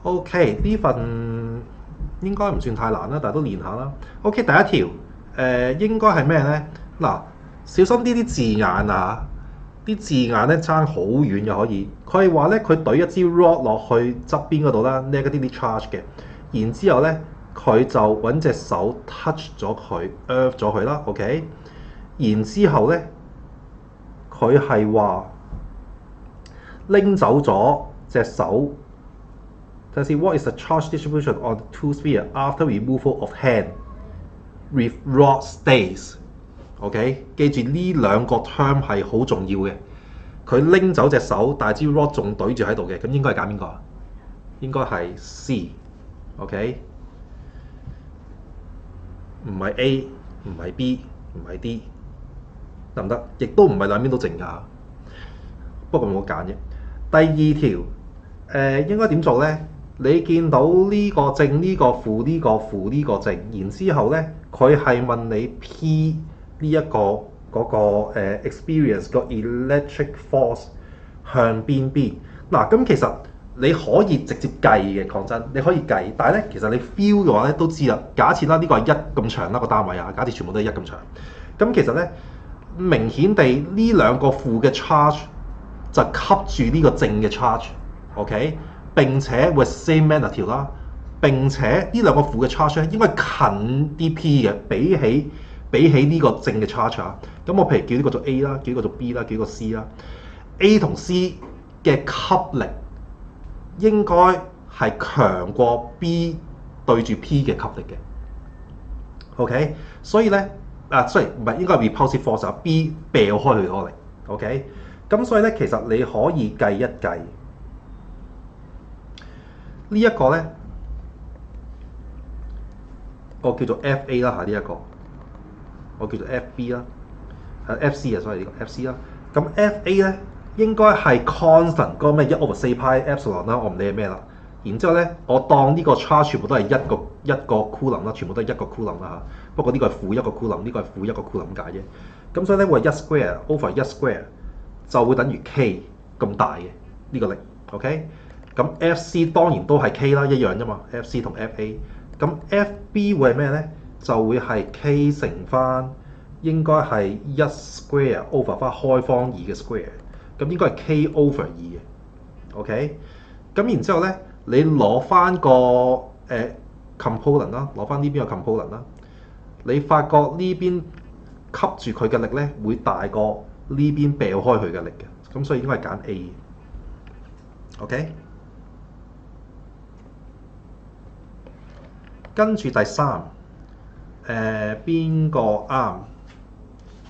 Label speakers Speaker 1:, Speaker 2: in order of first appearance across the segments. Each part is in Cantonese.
Speaker 1: OK，呢份應該唔算太難啦，但係都練下啦。OK，第一條應該係咩呢？嗱，小心啲字眼啊！啲字眼咧爭好遠嘅可以。佢係話咧，佢懟一支 rod 落去側邊嗰度啦，negatively charge 嘅。然之後咧，佢就揾隻手 touch 咗佢，earth 咗佢啦。OK，然之後咧，佢係話拎走咗隻手。睇下先 ，What is the charge distribution on the two sphere after removal of hand with rod stays？OK，記住呢兩個 term 係好重要嘅。佢拎走隻手，但係支 rod 仲對住喺度嘅，咁應該係揀邊個啊？應該係 C。OK，唔係 A，唔係 B，唔係 D，得唔得？亦都唔係兩邊都正㗎。不過冇得揀啫。第二條應該點做呢？你見到呢個正、呢個負、呢個負、呢個正，然之後呢，佢係問你 P 呢一個嗰個experience 個 electric force 向邊邊。嗱，咁其實你可以直接計嘅，講真，你可以計，但係咧，其實你 feel 嘅話咧都知啦。假設啦，呢個係一咁長啦個單位啊，假設全部都係一咁長，咁其實咧明顯地呢兩個負嘅 charge 就吸住呢個正嘅 charge，OK？並且 with same magnitude 啦，並且呢兩個負嘅 charge 咧應該近啲 P 嘅，比起呢個正嘅 charge 啊。咁我譬如叫呢個做 A 啦，叫呢個做 B 啦，叫呢個 C 啦。A 同 C 嘅吸力應該係強過 B 對住 P 嘅吸力嘅。OK， 所以咧sorry 唔係應該係 repulsive force 啊 ，B 掉開佢嗰個力。OK， 咁所以咧其實你可以計一計。呢一個咧，我叫做 FA 啦嚇，呢一個我叫做 FB 啦，FC 啊，所以呢個 FC 啦。咁 FA 咧應該係 constant 嗰個咩1/4 派 epsilon 啦，我唔理係咩啦。然之後咧，我當呢個 charge 全部都係一個 coulomb 啦，全部都係一個 coulomb 啦嚇。不過呢個係負一個 coulomb，呢個係負一個 coulomb 解啫。咁所以咧，會係1 square over 1 square 就會等於 K 咁大嘅呢個力。OK。咁 F.C 當然都係 K 啦，一樣啫嘛。F.C 同 F.A， 咁 F.B 會係咩咧？就會係 K 乘翻應該係1 square over 翻開方2嘅 square，咁應該係 K over 2嘅。OK，咁然之後咧，你攞翻個component 啦，攞翻呢邊個 component 啦，你發覺呢邊吸住佢嘅力咧會大過呢邊掉開佢嘅力嘅，咁所以應該係揀 A。OK。跟住第三，邊個啱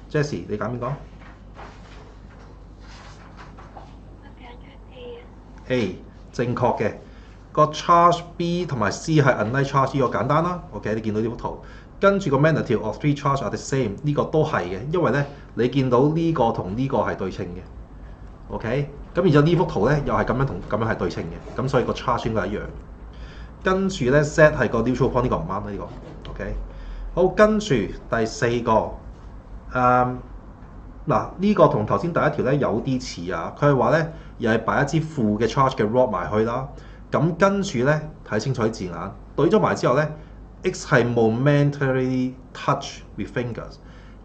Speaker 1: ？Jessie， 你揀邊個 ？A 正確嘅。個 charge B 同埋 C 係 unlike charge，呢個簡單啦。OK， 你見到呢幅圖，跟住個 magnitude of three charge are the same， 呢個都係嘅，因為咧你見到呢個同呢個係對稱嘅。OK，咁然之後呢幅圖咧又係咁樣同咁樣係對稱嘅，咁所以個 charge 應該係一樣。跟住咧 set 係個 neutral point， 呢個唔啱啦，呢個 OK。好，跟住第四個，呢個同頭先第一條咧有啲似啊。佢係話咧又係擺一支負嘅 charge 嘅 rod 埋去啦。咁跟住咧睇清楚啲字眼，對咗埋之後咧 ，X 係 momentarily touch with fingers，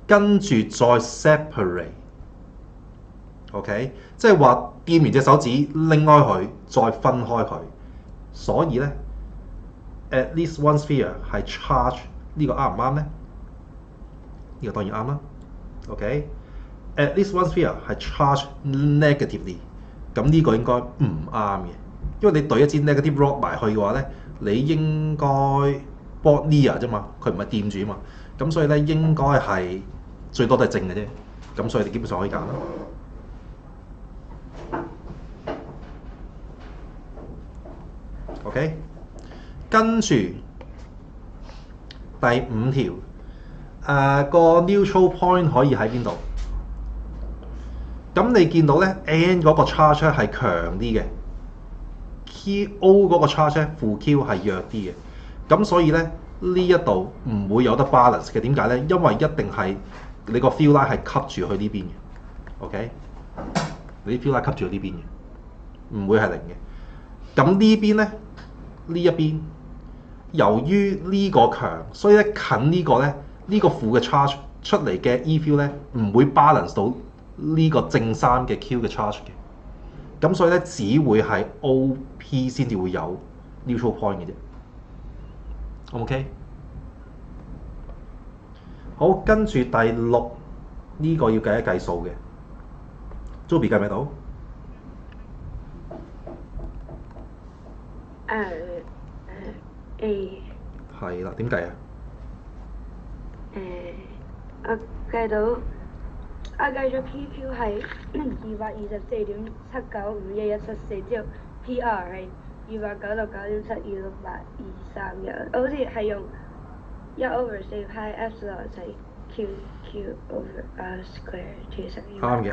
Speaker 1: 跟住再 separate。OK， 即係話掂完隻手指拎開佢，再分開佢。所以咧 ，at least one sphere 係 charge， 呢個啱唔啱咧？呢個當然啱啦。OK，at least one sphere 係 charge negatively， 咁呢個應該唔啱嘅，因為你對一支 negative rod 埋去嘅話咧，你應該 board near 啫嘛，佢唔係掂住啊嘛，咁所以咧應該係最多都係正嘅啫，咁所以你基本上可以揀啦。OK， 跟住第五條，個 neutral point 可以喺邊度？咁你見到咧 N 嗰個 charge 係強啲嘅 ，Q 嗰個 charge 負 Q 係弱啲嘅，咁所以咧呢一度唔會有得 balance 嘅。點解咧？因為一定係你個 field line 係吸住去呢邊嘅 ，OK？ 你啲 field line 吸住去呢邊嘅，唔會係零嘅。咁呢邊咧呢一邊，由於呢個強，所以咧近呢個咧呢個負嘅 charge 出嚟嘅 E field 咧唔會 balance 到呢個正三嘅 Q 嘅 charge 嘅。咁所以咧只會係 OP 先至會有 neutral point 嘅啫。OK？好，跟住第六呢個要計一計數嘅 ，Joby 計唔計到？A。係啦，點計啊？
Speaker 2: 我計到，我計咗 PQ 係224.79511174，之後 PR 係299.9.726823嘅，我好似係用1/4 派 epsilon 係 QQ over R square， 其實
Speaker 1: 啱嘅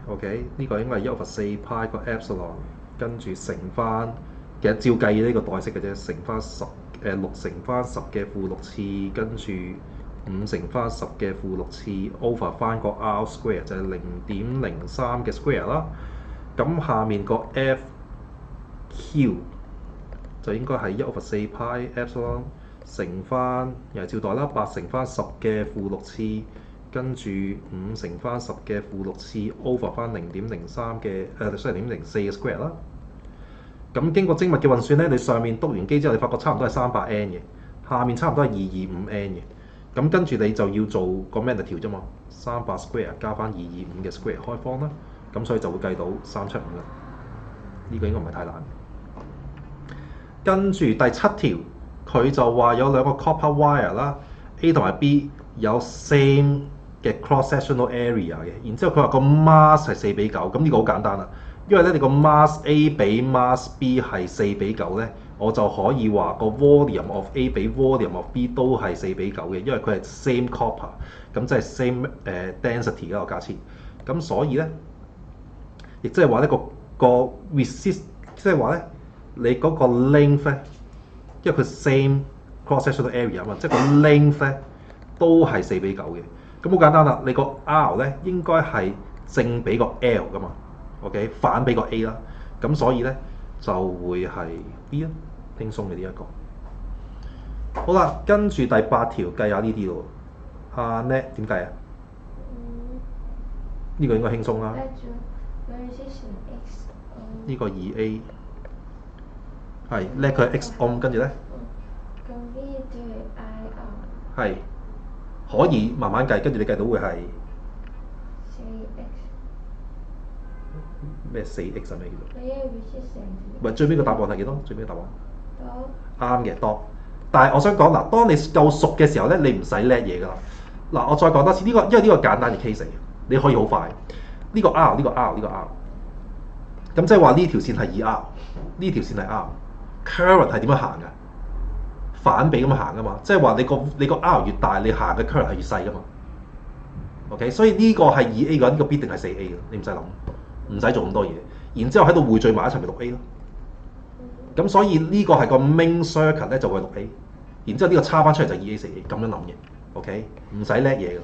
Speaker 1: ，OK， 呢個應該係1/4派個 epsilon， 跟住乘翻，其實照計呢個代式嘅啫，乘翻6乘翻10嘅負6次，跟住5乘翻10嘅負6次 over 翻個 R square 就係0.03嘅 square 啦。咁下面個 FQ 就應該係1/4派 epsilon 乘翻又係照代啦，8乘翻10嘅負6次，跟住5乘翻10嘅負6次 over 翻0.03嘅0.04嘅 square 啦。咁經過精密嘅運算咧，你上面篤完機之後，你發覺差唔多係300N 嘅，下面差唔多係225N 嘅。咁跟住你就要做個 magnitude 啫嘛，300 square 加翻225嘅 square 開方啦，咁所以就會計到375啦。呢個應該唔係太難。跟住第7條，佢就話有兩個 copper wire 啦 ，A 同埋 B 有 same 嘅 cross sectional area 嘅，然之後佢話個 mass 係4:9，咁呢個好簡單啦。因為咧，你個 mass A 比 mass B 係4:9咧，我就可以話個 volume of A 比 volume of B 都係4:9嘅，因為佢係 same copper， 咁即係 same density 啦，我假設。咁所以咧，亦即係話咧個 resist， 即係話咧你嗰個 length 咧，因為佢 same cross sectional area 啊嘛，即係個 length 咧都係4:9嘅。咁好簡單啦，你個 R 咧應該係正比個 L 噶嘛。OK， 反俾個 A 啦，咁所以咧就會係 B 啦，輕鬆嘅呢一個。好啦，跟住第8條計下呢啲咯。阿 Net 點計啊？呢個應該輕鬆啦。呢個2A 係叻佢 X ohm， 跟住咧。
Speaker 2: 咁 V 對 IR
Speaker 1: 係可以慢慢計，跟住你計到會係。咩 4x 啊？咩叫做？喂，最尾個答案係幾多？最尾答案？啱嘅，多。但係我想講嗱，當你夠熟嘅時候咧，你唔使叻嘢㗎啦。嗱，我再講多次呢個，因為呢個簡單嘅 case 嚟嘅，你可以好快。呢個 R， 呢個 R， 呢個 R。咁即係話呢條線係 2R， 呢條線係 R。current 係點樣行㗎？反比咁樣行㗎嘛，即係話你個 R 越大，你行嘅 current 係越細㗎嘛。OK， 所以呢個係2A 嘅話，呢個必定係4A 嘅，你唔使諗。唔使做咁多嘢，然之後喺度匯聚埋一齊咪6A 咯。咁所以呢個係個 main circuit 咧就會係6A，然之後呢個叉翻出嚟就 2A 4A 咁樣諗嘅。OK， 唔使叻嘢㗎。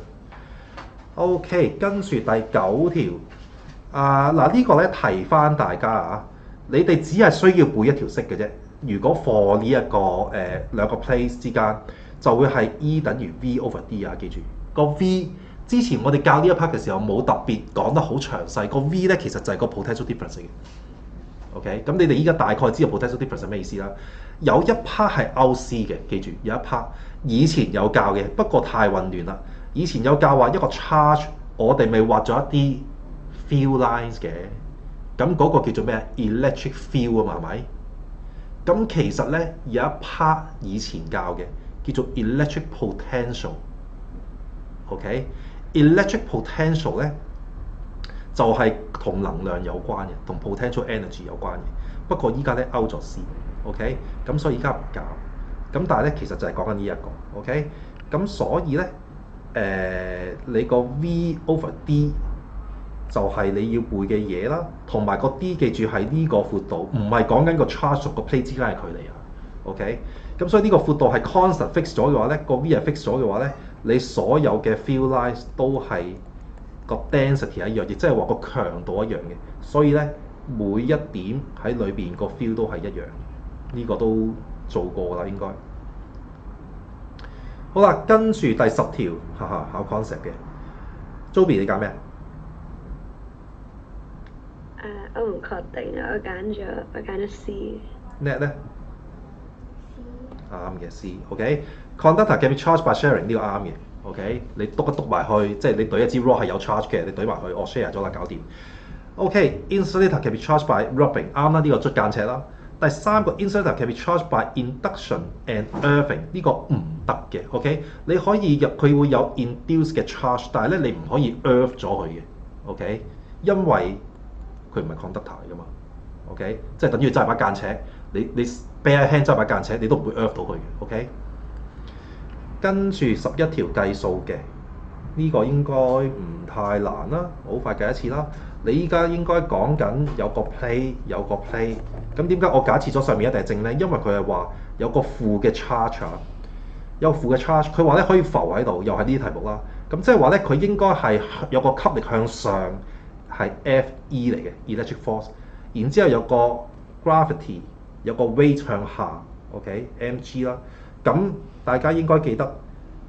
Speaker 1: OK， 跟住第9條嗱呢個咧提翻大家啊，你哋只係需要背一條式嘅啫。如果 for 呢一個兩個 place 之間就會係 E 等於 V over D 啊，記住個 V。之前我哋教呢一 part 嘅時候冇特別講得好詳細，個 V 咧其實就係個 potential difference 嘅。OK， 咁你哋依家大概知道 potential difference 係咩意思啦？有一 part 係歐思嘅，記住有一 part 以前有教嘅，不過太混亂啦。以前有教話一個 charge， 我哋咪畫咗一啲 field lines 嘅，咁嗰個叫做咩 electric field 啊嘛，係咪？咁其實咧有一 part 以前教嘅叫做 electric potential。OK。Electric potential 咧就係同能量有關嘅，同 potential energy 有關嘅。不過依家咧 out 咗先 ，OK， 咁所以依家唔教。咁但係咧其實就係講緊呢一個 ，OK， 咁所以咧你個 V over D 就係你要背嘅嘢啦，同埋個 D 記住係呢個闊度，唔係講緊個 charge 同個 plate 之間嘅距離啊 ，OK， 咁所以呢個闊度係 constant fix 咗嘅話咧，個 V 係 fix 咗嘅話咧。你所有嘅 field lines 都係個 density 一樣，亦即係話個強度一樣嘅，所以咧每一點喺裏邊個 field 都係一樣嘅。呢個都做過啦應該。好啦，跟住第10條，考 concept 嘅。Joby 你揀咩？
Speaker 2: 我唔確定啊，我揀咗 C。
Speaker 1: Net 咧？啱嘅 C。OK。Conductor can be charged by sharing 呢個啱嘅。OK。你篤一篤埋去，即係你懟一支 rod 係有 charge 嘅，你懟埋去，我 share 咗啦，搞掂。OK。Insulator can be charged by rubbing 啱啦，呢個捽間尺啦。第3個 insulator can be charged by induction and earthing 呢個唔得嘅。OK。你可以佢會有 induce 嘅 charge， 但係咧你唔可以 earth 咗佢嘅。OK。因為佢唔係 conductor 嚟㗎嘛。OK。即係等於揸把間尺，你 bare hand 揸把間尺，你都唔會 earth 到佢嘅。OK。跟住11條計數嘅，呢個應該唔太難啦，好快計一次啦。你依家應該講緊有個 plate， 咁點解我假設咗上面一定係正呢？因為佢係話有個負嘅 charge 啊，有負嘅 charge， 佢話咧可以浮喺度，又係呢啲題目啦。咁即係話咧，佢應該係有個吸力向上，係 Fe 嚟嘅 electric force， 然之後有個 gravity， 有個 weight 向下 ，OK mg 啦。咁大家應該記得，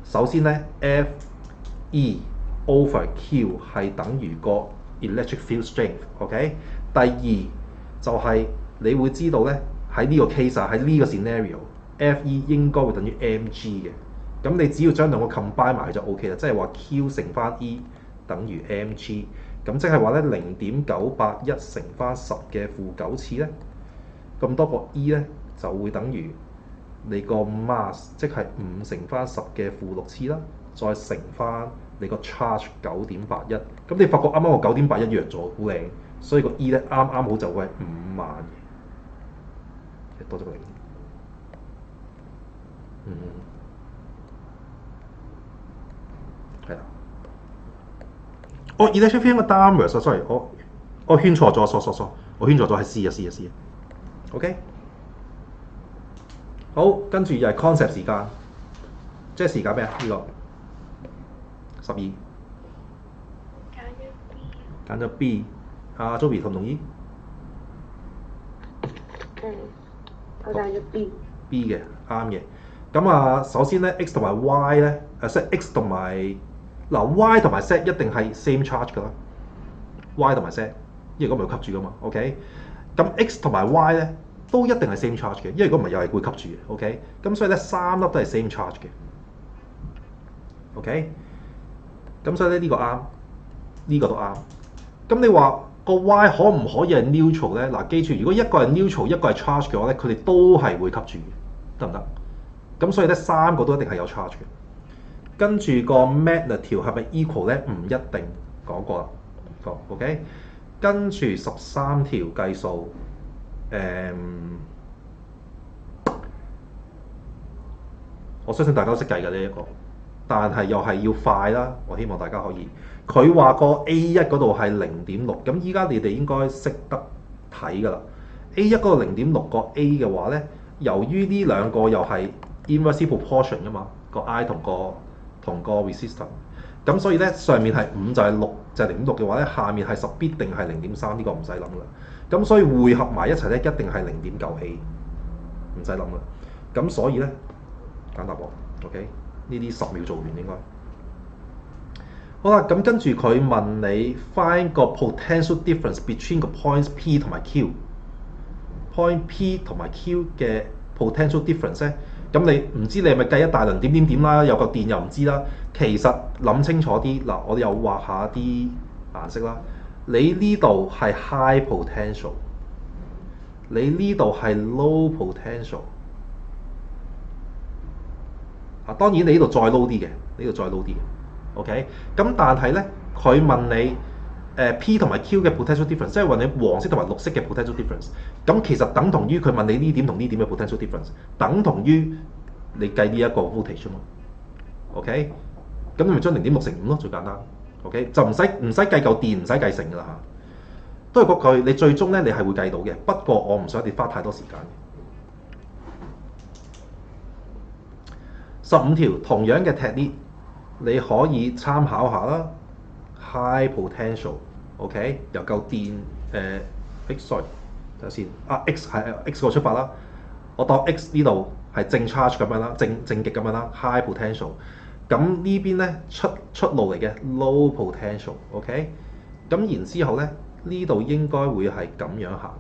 Speaker 1: 首先咧 Fe over Q 係等於個 electric field strength，OK。第二就係你會知道咧，喺呢個 case 喺呢個 scenario，Fe 應該會等於 mg 嘅。咁你只要將兩個 combine 埋就 OK 啦，即係話 Q 乘翻 E 等於 mg。咁即係話咧0.981乘翻10嘅負9次咧，咁多個 E 咧就會等於你個 mass， 即係5乘翻10嘅負6次啦，再乘翻你個 charge 9.81。咁你發覺啱啱個9.81弱咗，好靚，所以個 E 咧啱啱好就會係5萬嘅，多咗個零。係啦。electric field 個 downwards，sorry， 我圈錯咗，sorry， 我圈錯咗係 C 啊。OK。好，跟住又係 concept 時間，即係時間咩啊？呢個12。揀咗 B。阿 Joby 同唔同意？
Speaker 2: 我揀咗 B。B
Speaker 1: 嘅，啱嘅。咁啊，首先咧 X 同埋 Y 咧，即係 X 同埋嗱 Y 同埋 Z 一定係 same charge 㗎啦。Y 同埋 Z， 因為如果唔係會吸住㗎嘛。OK。咁 X 同埋 Y 咧都一定係 same charge 嘅，因為如果唔係又係會吸住嘅。OK。咁所以咧3粒都係 same charge 嘅。OK。咁所以咧呢個啱，呢個都啱。咁你話個 Y 可唔可以係 neutral 咧？嗱，記住，如果一個係 neutral， 一個係 charge 嘅話咧，佢哋都係會吸住嘅，得唔得？咁所以咧3個都一定係有 charge 嘅。跟住個 magnitude 係咪 equal 咧？唔一定，講過啦。OK。跟住13條計數，我相信大家都識計嘅呢一個，但係又係要快啦。我希望大家可以。佢話個 A1 嗰度係0.6，咁依家你哋應該識得睇㗎啦。A1 嗰個0.6個 A 嘅話咧，由於呢兩個又係 inversely proportion 㗎嘛，個 I 同個 resistance， 咁所以咧上面係5就係6就係0.6嘅話咧，下面係10必定係0.3，呢個唔使諗啦。咁所以匯合埋一齊咧，一定係0.9 A， 唔使諗啦。咁所以咧簡答我 ，OK， 呢啲10秒做完應該。好啦，咁跟住佢問你 find 個 potential difference between 個 points P 同埋 Q。point P 同埋 Q 嘅 potential difference 咧，咁你唔知你係咪計一大輪點啦？有個電又唔知啦。其實諗清楚啲嗱，我哋又畫下啲顏色啦。你呢度係 high potential， 你呢度係 low potential。啊，當然你呢度再 low 啲嘅，呢度再 low 啲嘅。OK， 咁但係咧，佢問你P 同埋 Q 嘅 potential difference， 即係問你黃色同埋綠色嘅 potential difference。咁其實等同於佢問你呢點同呢點嘅 potential difference， 等同於你計呢一個 voltage 嘛。OK， 咁你咪將0.6乘5咯，最簡單。OK， 就唔使計嚿電，唔使計成㗎啦嚇。都係嗰句，你最終咧你係會計到嘅。不過我唔想你花太多時間。15條同樣嘅 technique， 你可以參考下啦。High potential，OK， 由嚿電sorry，睇下先。X 係 X 個出發啦。我當 X 呢度係正 charge 咁樣啦，正極咁樣啦 ，high potential。咁呢邊咧出路嚟嘅 low potential，OK？咁然之後咧，呢度應該會係咁樣行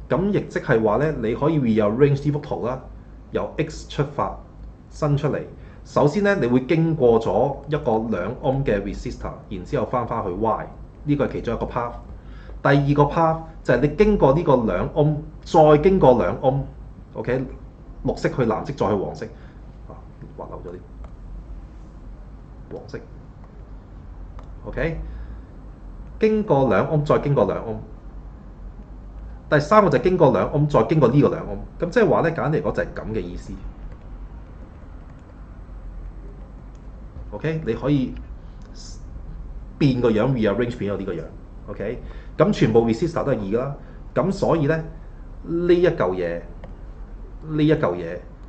Speaker 1: 嘅。咁亦即係話咧，你可以 rearrange 呢幅圖啦，由 X 出發伸出嚟。首先咧，你會經過咗一個2 ohm 嘅 resistor， 然之後翻去 Y， 呢個係其中一個 path。第二個 path 就係你經過呢個2 ohm， 再經過2 ohm，OK？綠色去藍色，再去黃色，滑漏咗啲黃色。OK？經過2 ohm， 再經過2 ohm。第三個就係經過2 ohm， 再經過呢個2 ohm。咁即係話咧，簡單嚟講就係咁嘅意思。OK？你可以變個樣 rearrange 變咗呢個樣。OK？咁全部 resistor 都係2啦。咁所以咧，呢一嚿嘢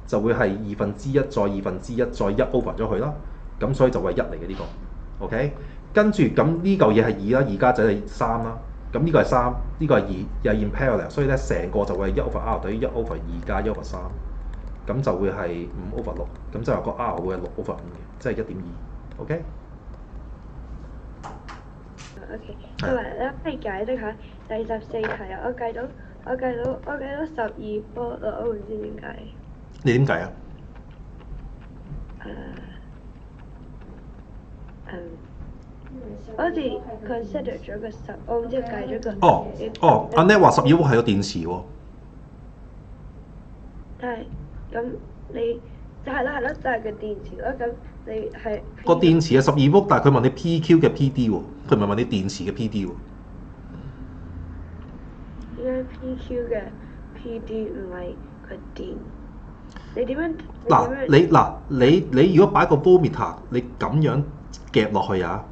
Speaker 1: 就會係1/2再1/2再1 over 咗佢啦。咁所以就係1嚟嘅呢個。OK？跟住咁呢嚿嘢係2啦，2加就係3啦。咁呢個係3，呢個係2，又係 in parallel， 所以咧成個就會係1 over R 等於1 over 2加1 over 3，咁就會係5 over 6，咁即係話個 R 會係6 over 5嘅，即係1.2。OK？
Speaker 2: OK， 同埋咧，可以解釋下第14題啊！我計到12波啊！我唔知點解。
Speaker 1: 你點計啊？
Speaker 2: 我好似 consider 咗個10，我唔知計咗個。
Speaker 1: 阿 Net 話12伏係個電池喎。
Speaker 2: 但係咁你就係啦，就係個電池咯。咁你係
Speaker 1: 個電池係12伏，但係佢問你 PQ 嘅 PD 喎，佢唔係問你電池嘅 PD 喎。
Speaker 2: 點解 PQ 嘅 PD 唔係個電？你點樣？
Speaker 1: 你如果擺個 voltmeter，你咁樣夾落去啊，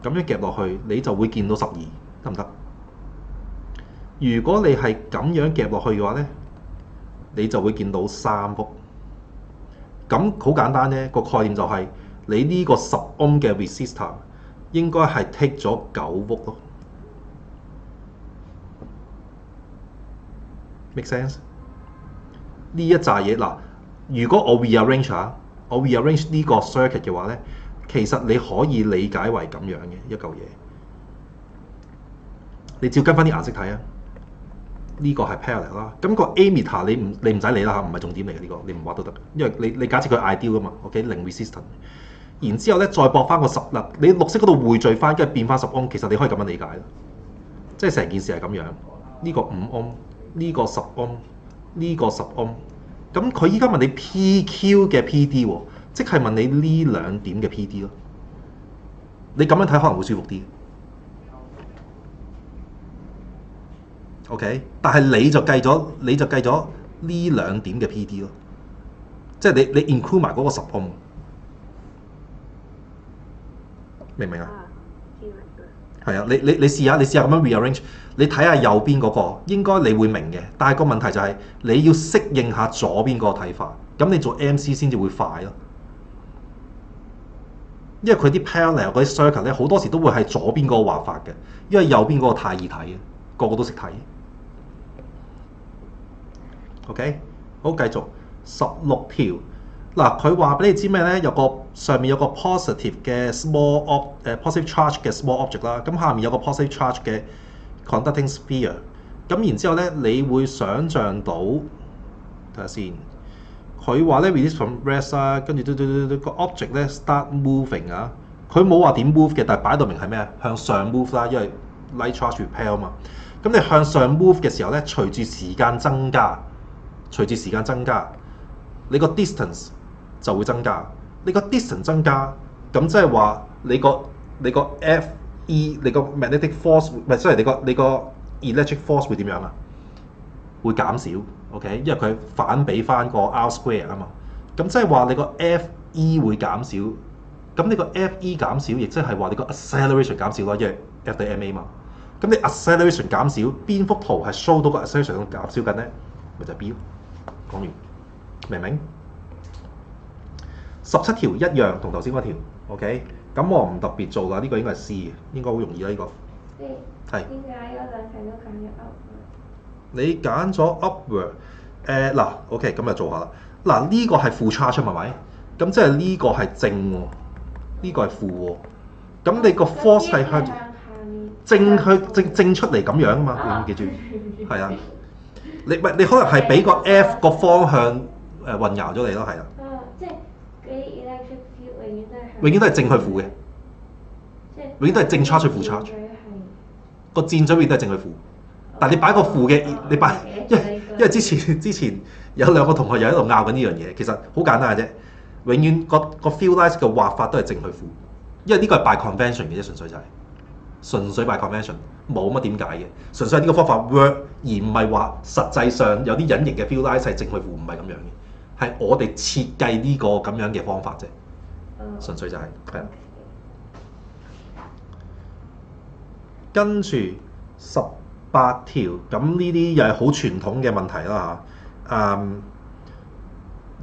Speaker 1: 咁樣夾落去，你就會見到12，得唔得？如果你係咁樣夾落去嘅話咧，你就會見到3伏。咁好簡單啫，個概念就係你呢個10 ohm 嘅 resistor 應該係 take 咗9伏咯。make sense？ 呢一紮嘢嗱，如果我 rearrange 呢個 circuit 嘅話咧，其實你可以理解為咁樣嘅一嚿嘢。你照跟翻啲顏色睇啊，呢個係 parallel 啦。咁個 ammeter 你唔使理啦嚇，唔係重點嚟嘅呢個，你唔畫都得，因為你假設佢 ideal 噶嘛 ，OK 零 resistance。然之後咧再駁翻個10嗱，你綠色嗰度匯聚翻，跟住變翻10 ohm，其實你可以咁樣理解咯，即係成件事係咁樣。呢個5 ohm，呢個10 ohm，呢個10 ohm。咁佢依家問你 PQ 嘅 PD 喎，即係問你呢2點嘅 PD 咯。你咁樣睇可能會舒服啲。OK， 但係你就計咗呢2點嘅 PD 咯，即係你 include 埋嗰個10 ohm， 明唔明啊？係啊，你試下咁樣 rearrange， 你睇下右邊嗰個，應該你會明嘅。但係個問題就係你要適應下左邊嗰個睇法，咁你做 MC 先至會快咯。因為佢啲 parallel 嗰啲 circuit 咧，好多時都會係左邊嗰個畫法嘅，因為右邊嗰個太易睇嘅，個個都識睇。OK， 好，繼續16條。嗱，佢話俾你知咩咧？上面有個 positive 嘅 positive charge 嘅 small object 啦，咁下面有個 positive charge 嘅 conducting sphere。咁然之後咧，你會想像到睇下先。佢話咧 release from rest 啦，跟住個 object 咧 start moving 啊。佢冇話點 move 嘅，但係擺到明係咩啊？向上 move 啦，因為 light charge repel 啊嘛。咁你向上 move 嘅時候咧，隨住時間增加，你個 distance 就會增加。你個 distance 增加，咁即係話你個 Fe 你個 magnetic force 唔係，sorry，你個 electric force 會點樣啊？會減少 ，OK， 因為佢反比翻個 R square 啊嘛。咁即係話你個 Fe 會減少，咁你個 Fe 減少，亦即係話你個 acceleration 減少咯，因為 F 對 ma 嘛。咁你 acceleration 減少，邊幅圖係 show 到個 acceleration 減少緊咧？咪就係 B 咯。講完，明唔明？17條一樣同頭先嗰條 ，OK。咁我唔特別做啦，呢個應該係 C 嘅，應該好容易啦呢個。係。
Speaker 3: 點解有兩題都揀咗 upward？
Speaker 1: 你揀咗 upward，嗱，OK，咁就做下啦。嗱，呢個係負 charge 係咪？咁即係呢個係正喎，呢個係負喎。咁你個 force 係向正出嚟咁樣啊嘛，你要記住。係啊，你可能係俾個 F 個方向混淆咗你咯，係啦。
Speaker 3: 即係嗰啲 electric field
Speaker 1: 永遠都係正去負嘅，永遠都係正 charge 去負 charge。個箭嘴永遠都係正去負，但係你擺個負嘅，你擺，因為之前有兩個同學又喺度拗緊呢樣嘢，其實好簡單嘅啫。永遠個 field lines 嘅畫法都係正去負，因為呢個係 by convention 嘅啫，純粹就係、純粹 by convention，冇乜點解嘅，純粹係呢個方法 work，而唔係話實際上有啲隱形嘅 field lines 係正去負，唔係咁樣嘅，係我哋設計呢個咁樣嘅方法啫，純粹就係係啊。跟住18條，咁呢啲又係好傳統嘅問題啦嚇。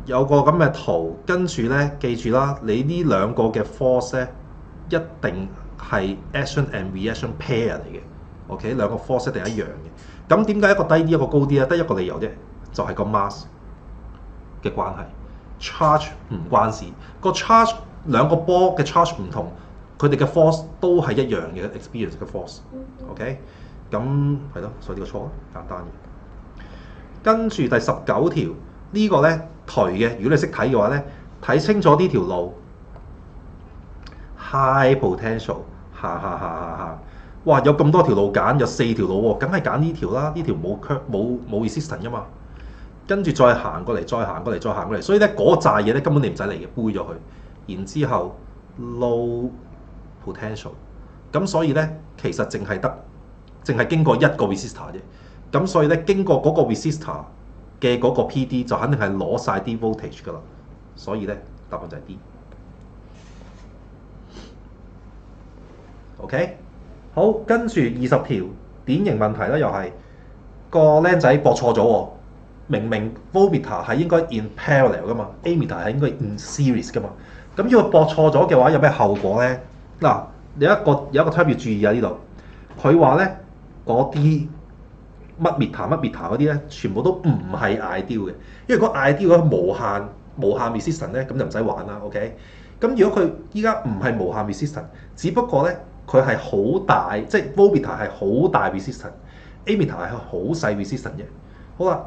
Speaker 1: 有個咁嘅圖，跟住咧記住啦，你呢兩個嘅 force 咧一定係 action and reaction pair 嚟嘅。OK，兩個 force 一定一樣嘅。咁點解一個低啲一個高啲咧？得一個理由啫，就係個 mass 嘅關係。charge 唔關事，個 charge 兩個波嘅 charge 唔同，佢哋嘅 force 都係一樣嘅 experience 嘅 force。OK，咁係咯，所以呢個錯咯，簡單嘅。跟住第19條呢個咧頹嘅，如果你識睇嘅話咧，睇清楚呢條路 high potential， 下，哇！有咁多條路揀，有4條路喎，梗係揀呢條啦，呢條冇 resistance 噶嘛。跟住再行過嚟，再行過嚟，所以咧嗰扎嘢咧根本你唔使嚟嘅，背咗佢。然之後 low potential， 咁所以咧其實淨係經過一個 resistor 啫。咁所以咧經過嗰個 resistor 嘅嗰個 PD 就肯定係攞晒啲 voltage 㗎啦。所以咧答案就係 D。OK， 好，跟住20條典型問題啦，又係個僆仔駁錯咗喎。明明 voltmeter 係應該 in parallel 噶嘛 ，ammeter 係應該 in series 噶嘛。咁如果駁錯咗嘅話，有咩後果咧？嗱，有一個 term 要注意啊，呢度佢話咧嗰啲乜 meter 嗰啲咧，全部都唔係 ideal 嘅，因為如果 ideal 嗰無限 resistance 咧，咁就唔使玩啦。OK，咁如果佢依家唔係無限 resistance，只不過咧佢係好大，即係 voltmeter 係好大 resistance，ammeter 係好細 resistance 啫。好啦。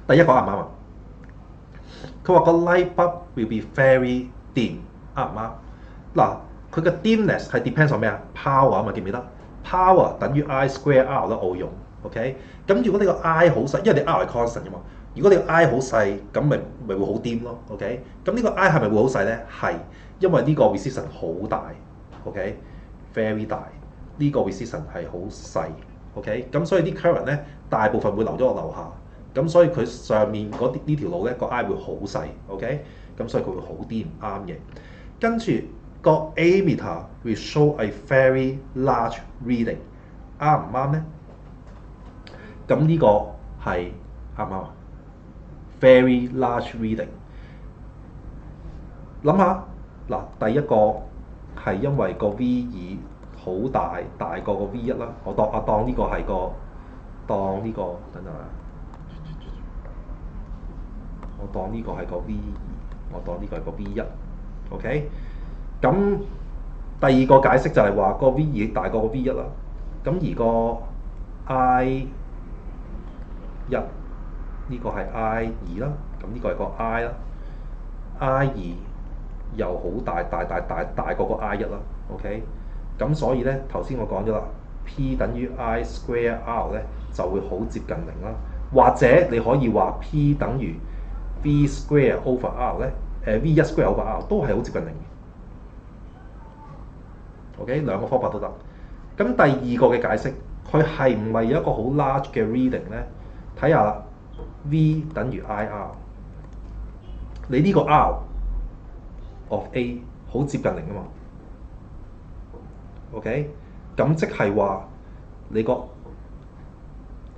Speaker 1: 第一個啱唔啱啊？佢話個 light bulb will be very dim， 啱唔啱？嗱，佢嘅 dimness 係 depends on 咩啊 ？power 啊嘛，記唔記得 ？power 等於 I square R 啦，我用 OK。咁如果你個 I 好細，因為你 R 係 constant 嘅嘛，如果你個 I 好細，咁咪會好 dim 咯 OK。咁呢個 I 係咪會好細咧？係，因為呢個 resistance 好大 OK，very 大。呢個 resistance 係好細 OK。咁所以啲 current 咧大部分會流咗落樓下。咁所以佢上面呢條路咧個 I 會好細 ，OK？咁所以佢會好啲唔啱嘅。跟住個 ammeter will show a very large reading， 啱唔啱咧？咁呢個係啱唔啱啊 ？Very large reading。諗下嗱，第一個係因為個 V2好大，大過個 V1啦。我當呢個係當呢個等等啊。我當呢個係個 V2， 我當呢個係個 V1， OK？ 咁第二個解釋就係話個 V2 大過個 V1 啦。咁而個 I1 呢個係 I2 啦，咁呢個係個 I 啦。I2 又好大過個 I1 啦 ，OK？ 咁所以咧頭先我講咗啦 ，P 等於 I square R 咧就會好接近0啦，或者你可以話 P 等於V square over R 咧，V1 square over R 都係好接近0嘅。OK， 兩個方法都得。咁第二個嘅解釋，佢係唔係有一個好 large 嘅 reading 咧？睇下啦 ，V 等於 IR， 你呢個 R of A 好接近0啊嘛。OK， 咁即係話你個睇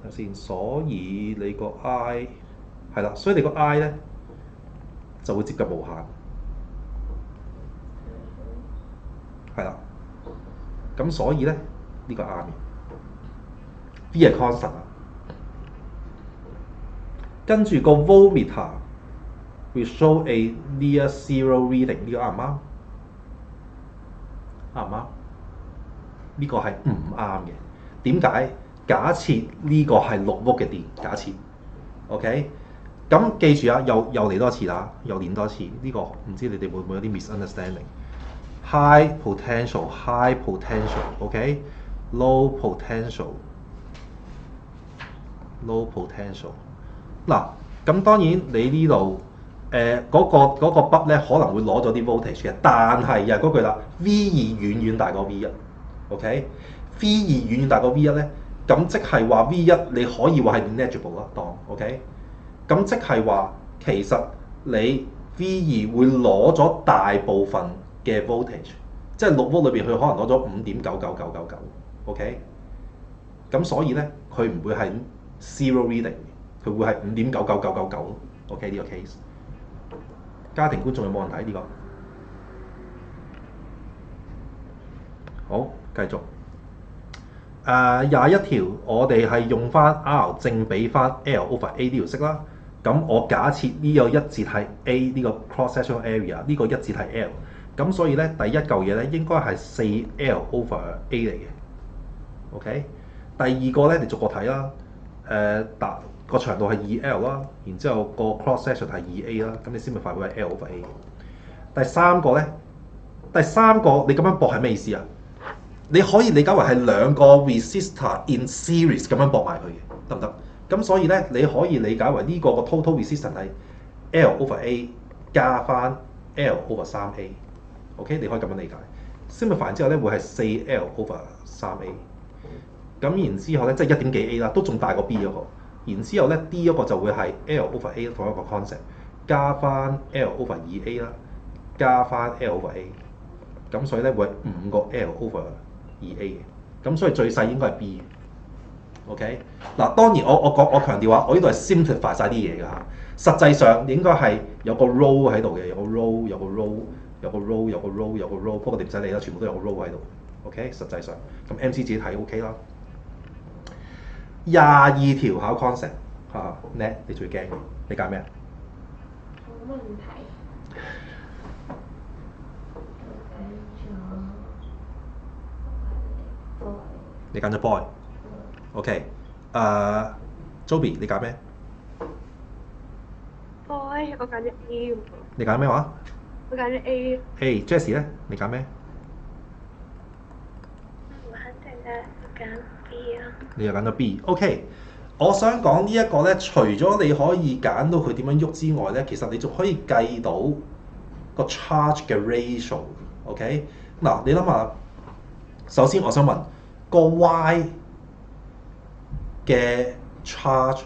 Speaker 1: 下先，所以你個 I 係啦，所以你個 I 咧就會接近無限，係啦。咁所以咧呢個啱嘅 ，V 係 constant 啊。跟住個 voltmeter will show a near zero reading， 呢個啱唔啱？啱唔啱？呢個係唔啱嘅。點解？假設呢個係6 volt 嘅電，假設 OK。咁記住啊，又嚟多次啦，又練多次。呢、個唔知你哋會唔會有啲 misunderstanding？High potential，high potential，OK？Low potential，low potential。嗱，咁當然你呢度嗰個筆咧可能會攞咗啲 voltage 嘅，但係又係嗰句啦 ，V 2遠遠大過 V 1，OK？V 2遠遠大過 V 1咧，咁即係話 V 1你可以話係 negligible 啦，當 OK？咁即係話其實你 V 2會攞咗大部分嘅 voltage， 即係6 volt 裏邊佢可能攞咗5.99999，OK？咁所以咧佢唔會係 zero reading， 佢會係5.99999，OK 呢個 case。家庭觀眾有冇問題呢、個？好，繼續。21條，我哋係用翻 R 正比翻 L over A 呢條式啦。咁我假設呢個一節係 A 呢個 cross sectional area， 呢個一節係 L。咁所以咧第一嚿嘢咧應該係4L over A 嚟嘅。OK。第二個咧你逐個睇啦。個長度係 2L 啦，然之後個 cross section 係 2A 啦，咁你先咪發會係 L over A。第三個咧，你咁樣駁係咩意思啊？你可以理解為係兩個 resistor in series 咁樣駁埋佢嘅，得唔得？咁所以咧，你可以理解為呢個 total resistance 係 L over A 加翻 L over 3A。OK， 你可以咁樣理解。simplify 之後咧會係 4L over 3A。咁然之後咧，即係1.幾 A 啦，都仲大過 B 嗰個。然之後咧 D 嗰個就會係 L over A 同一個 concept， 加翻 L over 2A 啦，加翻 L over A。咁所以咧會係5個 L over 2A 嘅。咁所以最細應該係 B。OK， 嗱當然我強調話，我呢度係 simplify 晒啲嘢㗎嚇。實際上應該係有個 row 喺度嘅，有個 row， 不過你唔使理啦，全部都有個 row 喺度。OK， 實際上咁 MC 自己睇 OK 啦。22條考 concept 嚇叻，你最驚嘅，你揀咩啊？
Speaker 3: 冇問題。
Speaker 1: 你揀咗 boy。OK，Joby 你揀咩
Speaker 2: boy， 我揀咗 A。
Speaker 1: 你揀咩話？
Speaker 2: 我揀咗 A。Jessie
Speaker 1: 咧，你揀咩？
Speaker 2: 唔肯定嘅，我揀 B 啊。
Speaker 1: 你又揀咗 B。OK， 我想講呢一個咧，除咗你可以揀到佢點樣喐之外咧，其實你仲可以計到個 charge 嘅 ratio。OK， 嗱你諗下，首先我想問個 Y 嘅 charge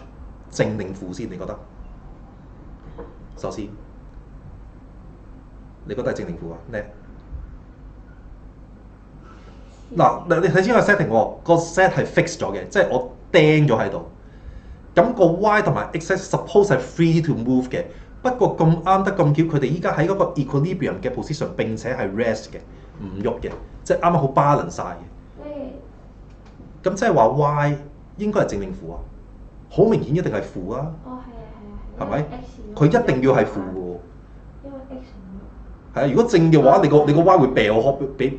Speaker 1: 正定負先？你覺得？首先，你覺得係正定負啊？叻！嗱，你睇清個 setting 喎，個 set 係 fix 咗嘅，即係我釘咗喺度。咁個 Y 同埋 X suppose 係 free to move 嘅，不過咁啱得咁巧，佢哋依家喺嗰個 equilibrium 嘅 position 並且係 rest 嘅，唔喐嘅，即係啱啱好 balance 晒嘅。咁即係話 Y 應該係正定負啊？好明顯一定係負啊！
Speaker 3: 哦，係
Speaker 1: 係咪？佢一定要係負嘅喎。
Speaker 3: 因為 X
Speaker 1: 係啊，如果正嘅話，你個 Y 會掉開，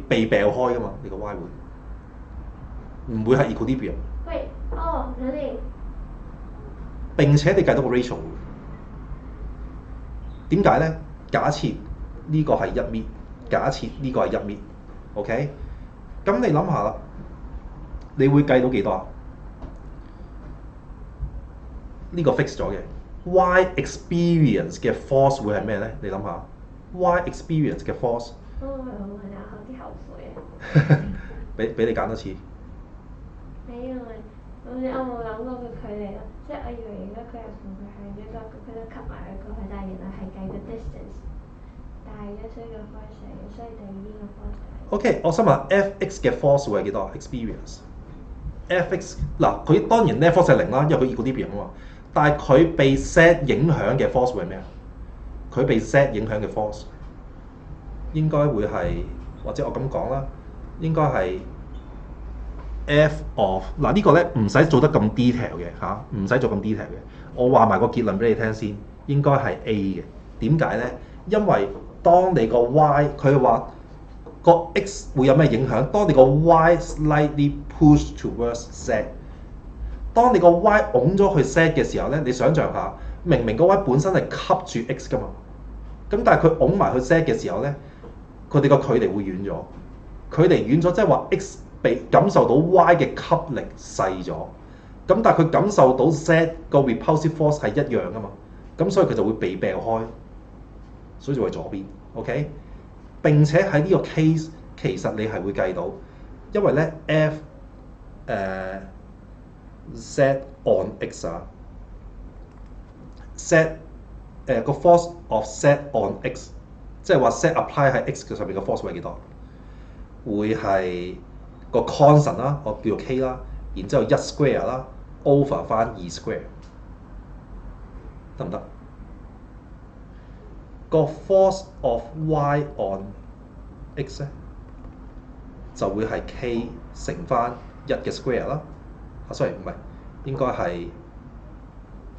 Speaker 1: 被掉開噶嘛？你個 Y 會唔會係 equilibrium？
Speaker 3: 喂，哦，等陣。
Speaker 1: 並且你計到個 ratio， 點解咧？假設呢個係1 米，假設呢個係1米 ，OK？ 咁你諗下啦，你會計到幾多啊？呢個 fix 咗嘅 Y experience 嘅 force 會係咩咧？你諗下 Y experience 嘅 force。
Speaker 3: 我有啲後悔啊！
Speaker 1: 俾你揀多次。
Speaker 3: 因為我冇諗過個距離咯，即係我以為而家佢係同佢係一個佢都吸埋佢過去，但係原來係計個 distance 大嘅，所以個 force 細嘅，所以第二個 force 大。
Speaker 1: OK， 我想問 Fx 嘅 force 會係幾多 ？experience。Fx 嗱，佢當然 net force 係0啦，因為佢 equilibrium 啊嘛。但係佢被 set 影響嘅 force 會係咩啊？佢被 set 影響嘅 force 應該會係，或者我咁講啦，應該係 F of 嗱呢個咧唔使做得咁 detail 嘅嚇，唔使做咁 detail 嘅。我話埋個結論俾你聽先，應該係 A 嘅。點解咧？因為當你個 Y 佢話個 X 會有咩影響？當你個 Y slightly push towards Z， 當你個 Y 拱咗去 Z 嘅時候咧，你想象下，明明個 Y 本身係吸住 X 噶嘛，咁但係佢拱埋去 Z 嘅時候咧，佢哋個距離會遠咗。距離遠咗，即係話 X 被感受到 Y 嘅吸力細咗，咁但係佢感受到 Z 個 repulsive force 係一樣噶嘛，咁所以佢就會被掟開，所以就係左邊。OK， 並且喺呢個 case 其實你係會計到，因為咧 F Z on X 啊 ，Z 個 force of Z on X， 即係話 Z apply 喺 X 嘅上面嘅 force 會係幾多？會係個 constant 啦，我叫做 K 啦，然之後1 square 啦 ，over 翻2 square， 得唔得？個 force of Y on X 咧就會係 K 乘翻1嘅 square 啦。sorry 唔係，應該係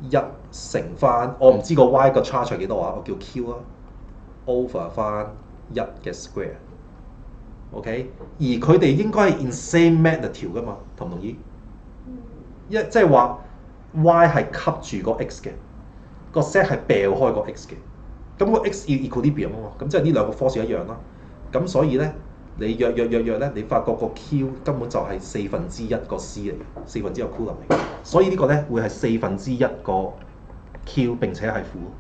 Speaker 1: 1乘翻，我唔知個 Y 個 charge 係幾多啊，我叫 Q 啦 ，over 翻1嘅 square。OK， 而佢哋應該係 in same magnitude 噶嘛，同唔同意？即係話 Y 係吸住個 X 嘅，個 Z 係掉開個 X 嘅，咁個 X 要 equilibrium 啊嘛，咁即係呢兩個 force 一樣啦。咁所以咧，你約咧，你發覺個 Q 根本就係1/4個 C 嚟嘅，1/4個 coulomb 嚟嘅。所以呢個咧會係1/4個 Q 並且係負，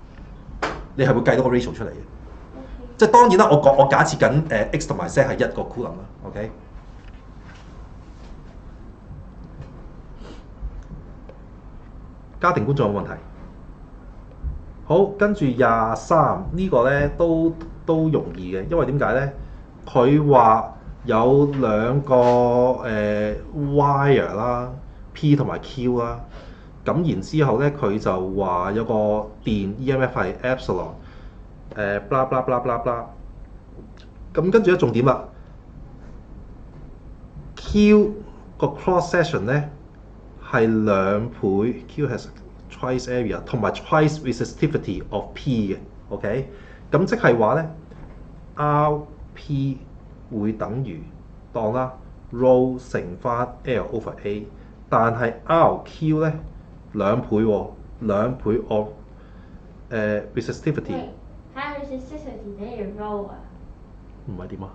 Speaker 1: 你係會計到個 ratio 出嚟嘅。即係當然啦，我假設緊X 同埋 Z 係1個 coulomb 啦 ，OK？ 家庭觀眾有冇問題？好，跟住23呢個咧都容易嘅，因為點解咧？佢話有兩個wire 啦 ，P 同埋 Q 啦，咁然之後咧佢就話有個電 EMF 係 epsilon。blah blah blah blah blah， 咁跟住咧重點啦 ，Q 個 cross section 咧係2倍 Q has twice area 同埋 twice resistivity of P 嘅 ，OK， 咁即係話咧 RP 會等於當啦 rho 乘翻 L over A， 但係 RQ 咧2倍喎，2倍 of resistivity。
Speaker 3: 睇下 resistivity 等於 rho 啊？
Speaker 1: 唔係點啊？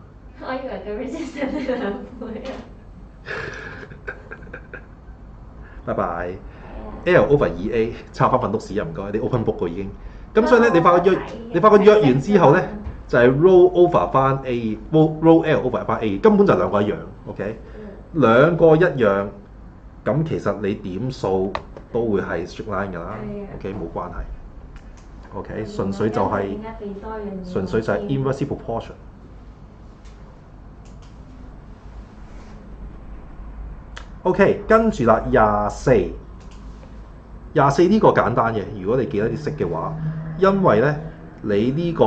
Speaker 3: 我以為個 resistance 係2倍啊。
Speaker 1: 拜拜。L over 2A 插翻份督屎啊！唔該，你 open book 過已經。咁所以咧，你發覺約完之後咧，就係 rho over 翻 A，rho L over 翻 A， 根本就兩個一樣。OK， 兩個一樣，咁其實你點數都會係 straight line 㗎啦。OK， 冇關係。OK， 純粹就係 inverse proportion。OK， 跟住啦24呢個簡單嘅，如果你記得啲式嘅話，因為咧你呢個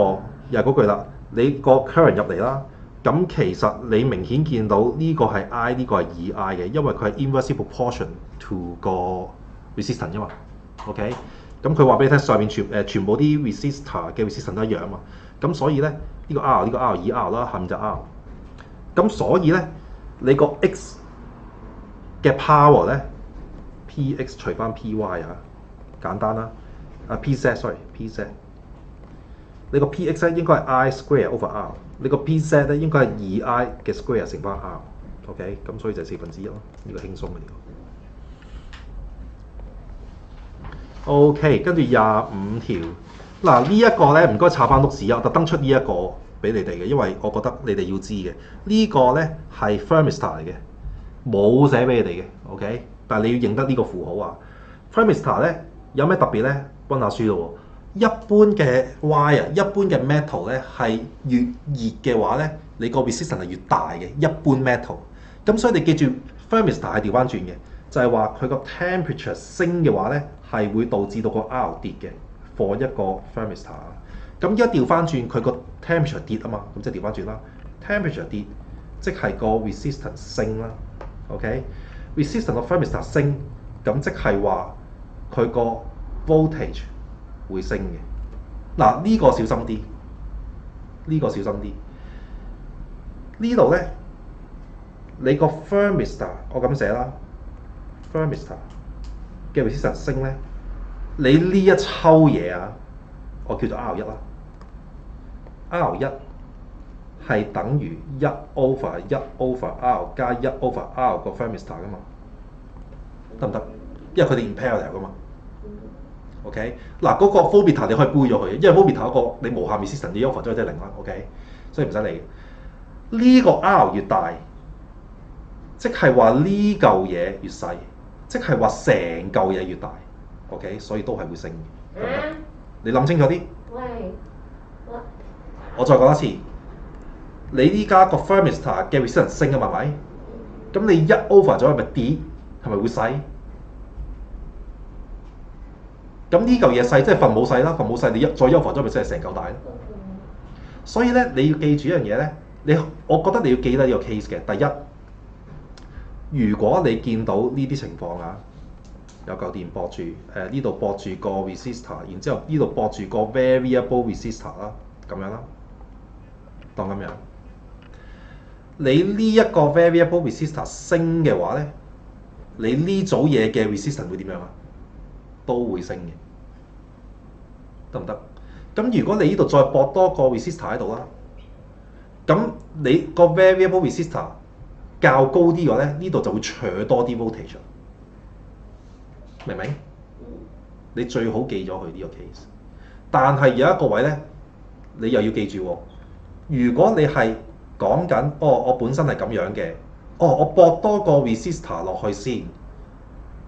Speaker 1: 又係嗰句啦，你個 current 入嚟啦，咁其實你明顯見到呢個係 I， 呢個係2I 嘅，因為佢係 inverse proportion to 個 resistance 啫嘛。OK。咁佢話俾你聽，上面全部啲 resistor 嘅 resistance 都一樣啊嘛，咁所以咧呢個 R 呢個 R 以 R 啦，下面就 R， 咁所以咧你個 X 嘅 power 咧 PX 除翻 PY 啊，簡單啦，PZ， 你個 PX 咧應該係 I square over R， 你個 PZ 咧應該係2I 嘅 square 乘翻 R，OK， 咁所以就係1/4咯，呢個輕鬆嘅呢個。OK， 跟住25條，嗱呢一個咧唔該插翻碌屎啊，我特登出呢一個俾你哋嘅，因為我覺得你哋要知嘅。呢個咧係 thermistor 嚟嘅，冇寫俾你哋嘅 ，OK， 但係你要認得呢個符號啊。thermistor 咧有咩特別咧？溫下書咯喎，一般嘅 wire， 一般嘅 metal 咧係越熱嘅話咧，你個 resistance 係越大嘅，一般 metal。咁所以你記住 thermistor 係調翻轉嘅。就係話佢個 temperature 升嘅話咧，係會導致到個 R 跌嘅 for 一個 thermistor。咁而家調翻轉，佢個 temperature 跌啊嘛，咁即係調翻轉啦。temperature 跌，即係個 resistance 升啦。OK，resistance 個 thermistor 升，咁即係話佢個 voltage 會升嘅。嗱，呢個小心啲，呢個小心啲。呢度咧，你個 thermistor 我咁寫啦 ，thermistor 嘅 resistance 升咧，你呢一抽嘢啊，我叫做 R 一啦，R 一係等於1 over R 加1 over R 個 thermistor 噶嘛，得唔得？因為佢哋 in parallel 噶嘛。OK， 嗱嗰個 voltmeter 你可以背咗佢，因為 voltmeter 嗰個你無限 resistance 你 over 咗即係零啦。OK， 所以唔使理。呢個 R 越大，即係話呢嚿嘢越細，即係話成嚿嘢越大。OK， 所以都係會升嘅。得唔得？你諗清楚啲。我再講一次，你依家個 thermistor 嘅 resistance 升啊嘛，係咪？咁你1 over 咗係咪跌？係咪會細？咁呢嚿嘢細，即係分母細啦，分母細你再 over 咗咪即係成嚿大咯。所以咧，你要記住一樣嘢咧，我覺得你要記得呢個 case 嘅。第一，如果你見到呢啲情況啊，有嚿電駁住，呢度駁住個 resistor， 然之後呢度駁住個 variable resistor 啦，咁樣啦，當咁樣。你呢一個 variable resistor 升嘅話咧，你呢組嘢嘅 resistance 會點樣啊？都會升嘅，得唔得？咁如果你呢度再駁多個 resistor 喺度啦，咁你個 variable resistor 較高啲嘅咧，呢度就會扯多啲 voltage， 明唔明？你最好記咗佢呢個 case。但係有一個位咧，你又要記住喎。如果你係講緊，我本身係咁樣嘅，我駁多個 resistor 落去先。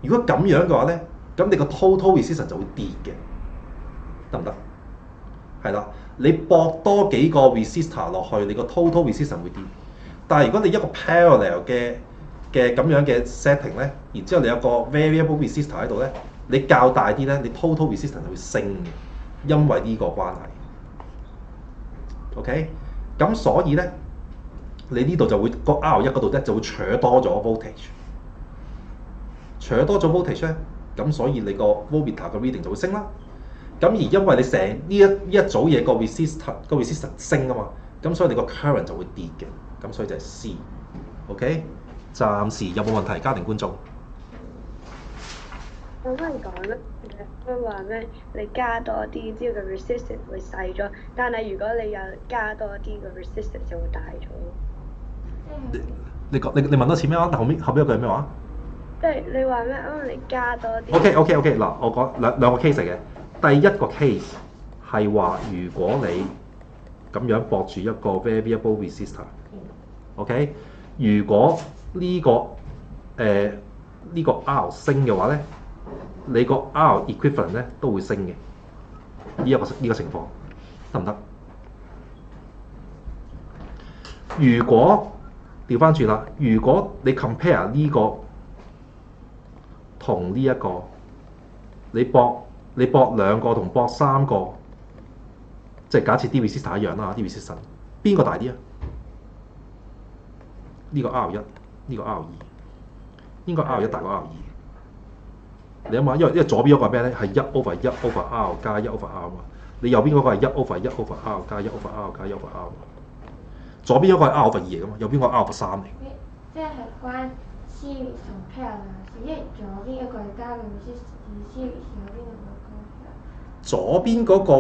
Speaker 1: 如果咁樣嘅話咧，咁你個 total resistance 就會跌嘅，得唔得？係啦，你駁多幾個 resistor 落去，你個 total resistance 會跌。但係如果你一個 parallel 嘅咁樣嘅 setting 咧，然之後你有個 variable resistor 喺度咧，你較大啲咧，你 total resistance 就會升嘅，因為呢個關係。OK， 咁所以咧，你呢度就會個 R 一嗰度咧就會扯多咗 voltage， 扯多咗 voltage 咧。咁所以你個 voltmeter 嘅 reading 就會升啦。咁而因為你成呢一組嘢個 resistance 升啊嘛，咁所以你個 current 就會跌嘅。咁所以就係 C。OK， 暫時有冇問題？家庭觀眾。
Speaker 2: 我可以講咧，佢話咩？你加多啲，之後個 resistance 會細咗，但係如果你有加多啲，個 resistance 就會大咗。
Speaker 1: 你問多次咩話？後邊一句係咩話？
Speaker 2: 即係你話咩？你加多啲。
Speaker 1: OK， 嗱，我講兩個 case 嚟嘅。第一個 case 係話，如果你咁樣駁住一個 variable resistor，OK， 如果呢個 R 升嘅話咧，你個 R equivalent 咧都會升嘅。呢個情況得唔得？如果調翻轉啦，如果你 compare 呢個同呢一個，你駁兩個同駁三個，即係假設啲 resistor 一樣啦，啲 resistor 邊個大啲啊？呢個 R 一，呢個 R 二，應該 R 一大過 R 二。你諗下，因為左邊嗰個係咩咧？係1 over R 加1 over R 嘛。你右邊嗰個係1 over R 加1 over R 加1 over R 嘛。左邊嗰個係 R over 2嚟噶嘛，右邊嗰個係 R over 3嚟。
Speaker 3: 即係關 series 同 parallel 事，因為左邊一個係加個 resistance，series 右邊嗰個。
Speaker 1: 左邊嗰個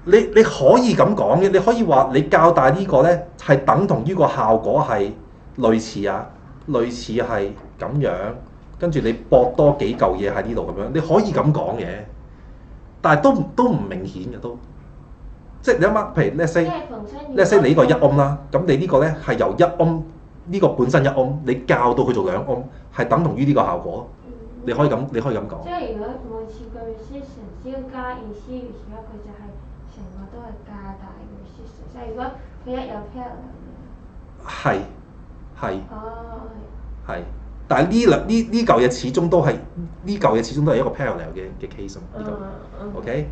Speaker 1: 你可以咁講嘅，你可以話你較大呢個咧係等同於個效果係類似係咁樣，跟住你駁多幾嚿嘢喺呢度咁樣，你可以咁講嘅，但係都唔明顯嘅都，即係你諗下，譬如 let's say 你呢個1 ohm 啦，咁你呢個咧係由1 ohm 呢個本身1 ohm，你較到佢做2 ohm，係等同於呢個效果，你可以咁講。即
Speaker 3: 係如果每次個 resistance 只要加 in series 嘅話，佢就係成個都係加大嘅 resistance。即係如果佢一有 parallel 嘅。係，但係呢嚿嘢始終都係一個 parallel 嘅 case 啊嘛。OK，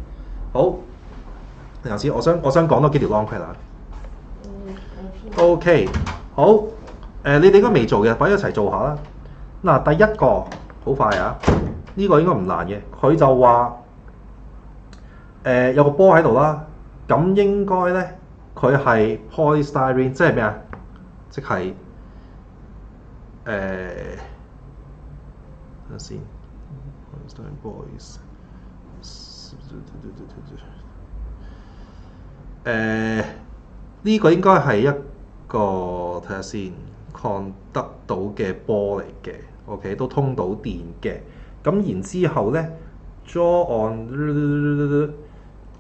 Speaker 3: 好，頭先我想講多幾條 long quote 啦。OK， 好，你哋應該未做嘅，快啲一齊做下啦。嗱，第一個好快啊！
Speaker 1: 呢個應該唔難嘅。佢就話有個波喺度啦，咁應該咧佢係 polystyrene， 即係咩啊？即係等陣先 polystyrene boys 呢個應該係一個睇下先抗得到嘅波嚟嘅 ，OK 都通到電嘅。咁然之後咧 draw on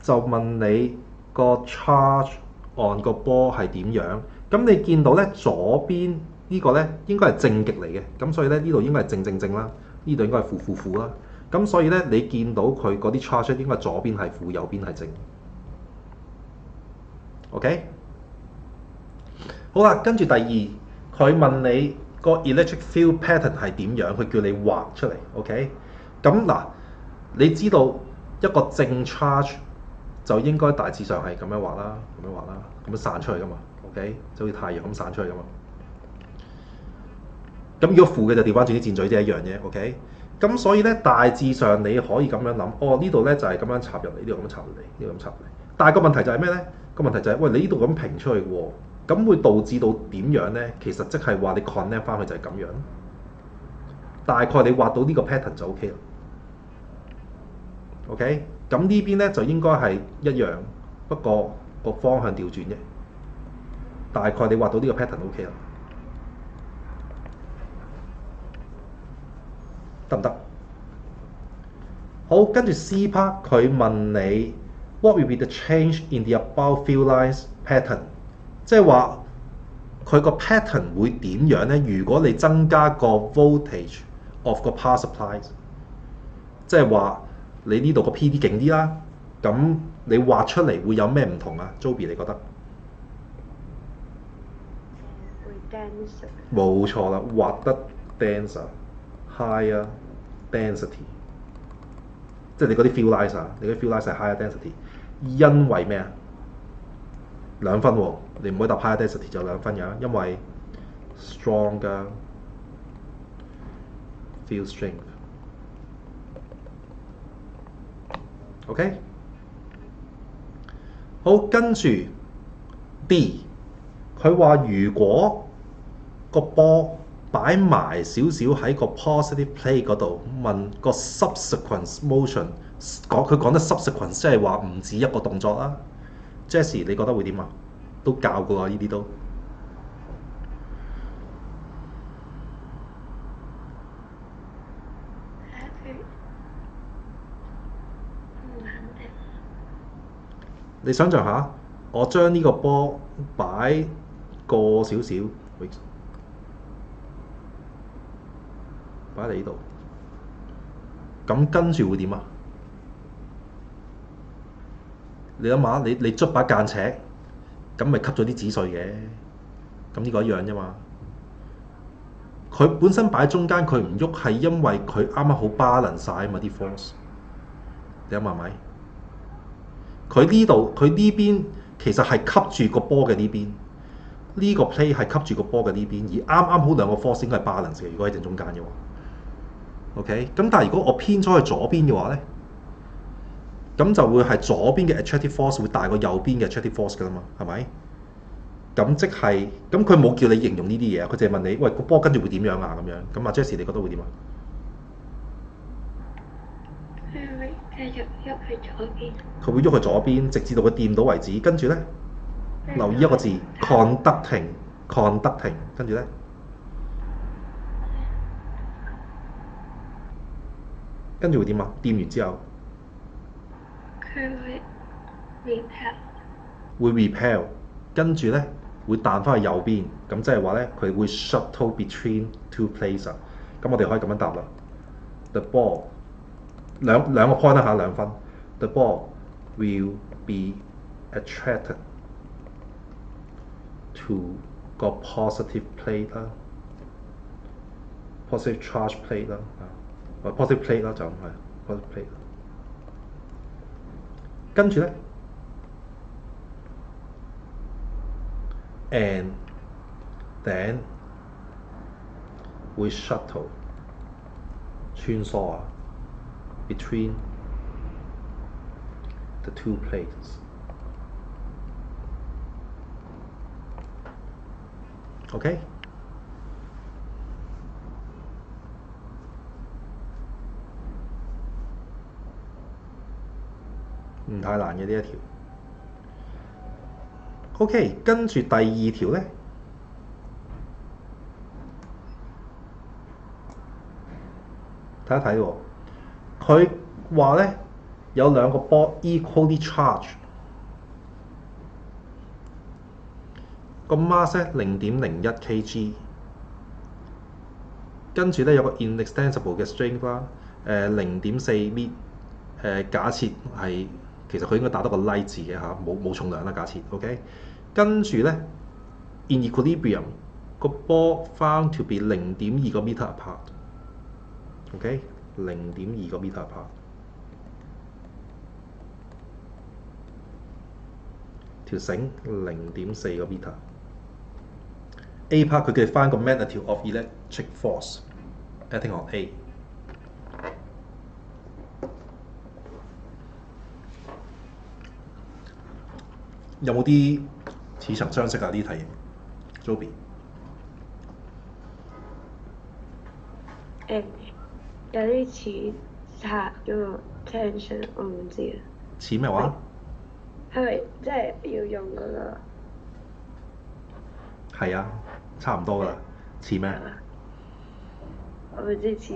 Speaker 1: 就問你個 charge on 個波係點樣？咁你見到咧左邊呢個咧應該係正極嚟嘅，咁所以咧呢度應該係正啦，呢度應該係負啦。咁所以咧你見到佢嗰啲 charge 應該左邊係負，右邊係正。OK？好啦，跟住第二，佢問你個 electric field pattern 係點樣，佢叫你畫出嚟。OK？咁嗱，你知道一個正 charge 就應該大致上係咁樣畫啦，咁樣散出去噶嘛。OK？就好似太陽咁散出去噶嘛。咁如果負嘅就調翻轉啲箭嘴啫，一樣啫。OK？咁所以咧大致上你可以咁樣諗，哦呢度咧就係咁樣插入嚟，呢度咁樣插入嚟，呢度咁插入嚟。但係個問題就係咩咧？個問題就係、喂你呢度咁平出去喎，咁會導致到點樣咧？其實即係話你 connect 翻去就係咁樣。大概你畫到呢個 pattern 就 OK 啦。OK？咁呢邊咧就應該係一樣，不過個方向調轉啫。大概你畫到呢個 pattern OK 啦。得唔得？好，跟住 C part 佢問你 What will be the change in the above field lines pattern？ 即係話佢個 pattern 會點樣咧？如果你增加個 voltage of 個 power supply， 即係話你呢度個 PD 勁啲啦，咁你畫出嚟會有咩唔同啊 ？Joby 你覺得？
Speaker 2: 會 denser。
Speaker 1: 冇錯啦，畫得 denser。Higher density， 即係你嗰啲 field lines 啊，你嗰啲 field lines 係 higher density， 因為咩啊？2分喎，你唔可以答 higher density 就2分㗎，因為 stronger field strength。OK， 好，跟住 D， 佢話如果個波擺埋少少喺個 positive plate 嗰度，問個 subsequent motion， 佢講得 subsequent 即係話唔止一個動作啦。Jessie 你覺得會點啊？都教過啊，呢啲都。你想象下，我將呢個波擺過少少。擺喺呢度，咁跟住會點啊？你諗下，你捽把間尺，咁咪吸咗啲紙碎嘅，咁呢個一樣啫嘛。佢本身擺喺中間，佢唔喐係因為佢啱啱好 balance 晒啊嘛啲 force。你諗下咪？佢呢度佢呢邊其實係吸住個波嘅呢邊，呢個 plate 係吸住個波嘅呢邊，而啱啱好兩個 force 應該係 balance 嘅。如果喺正中間嘅話。OK， 咁但係如果我偏咗去左邊嘅話咧，咁就會係左邊嘅 attractive force 會大過右邊嘅 attractive force 㗎啦嘛，係咪？咁即係，咁佢冇叫你形容呢啲嘢，佢淨係問你，喂個波跟住會點樣啊咁樣。咁阿 Jessie 你覺得會點啊？
Speaker 2: 佢會繼續喐去左邊。
Speaker 1: 佢會喐去左邊，直至到佢掂到為止。跟住咧，留意一個字 conducting， 跟住咧。跟住會點啊？掂完之後，
Speaker 2: 佢會 repel。
Speaker 1: 會 repel， 跟住咧會彈翻去右邊，咁即係話咧佢會 shuttle between two places。咁我哋可以咁樣答啦。The ball 兩個 point 啦嚇，2分。The ball will be attracted to 個 positive plate 啦 ，positive charge plate 啦。positive plate 啦，就係 positive plate。跟住咧 ，and then 會 shuttle 穿梭啊 between the two plates。OK？唔太難嘅呢一條。OK， 跟住第二條咧，睇一睇喎。佢話咧有兩個波 equally charge， 個 mass 咧0.01 kg， 跟住咧有個 inextensible 嘅 string 啦，0.4 米，假設係其實佢應該打多個 light 字嘅嚇，冇重量啦，假設 OK。跟住咧 in equilibrium 個波 found to be 0.2個 meter apart，OK， 0.2個 meter apart。條繩0.4個 meter。A part 佢哋翻個 magnitude of electric force acting on A。有冇啲似曾相識啊？呢題 ，Joby。
Speaker 2: 有啲似拆嗰個 tension， 我唔知啊。
Speaker 1: 似咩話？
Speaker 2: 係咪即係要用嗰個？
Speaker 1: 係啊，差唔多㗎啦。似咩？
Speaker 2: 我唔知似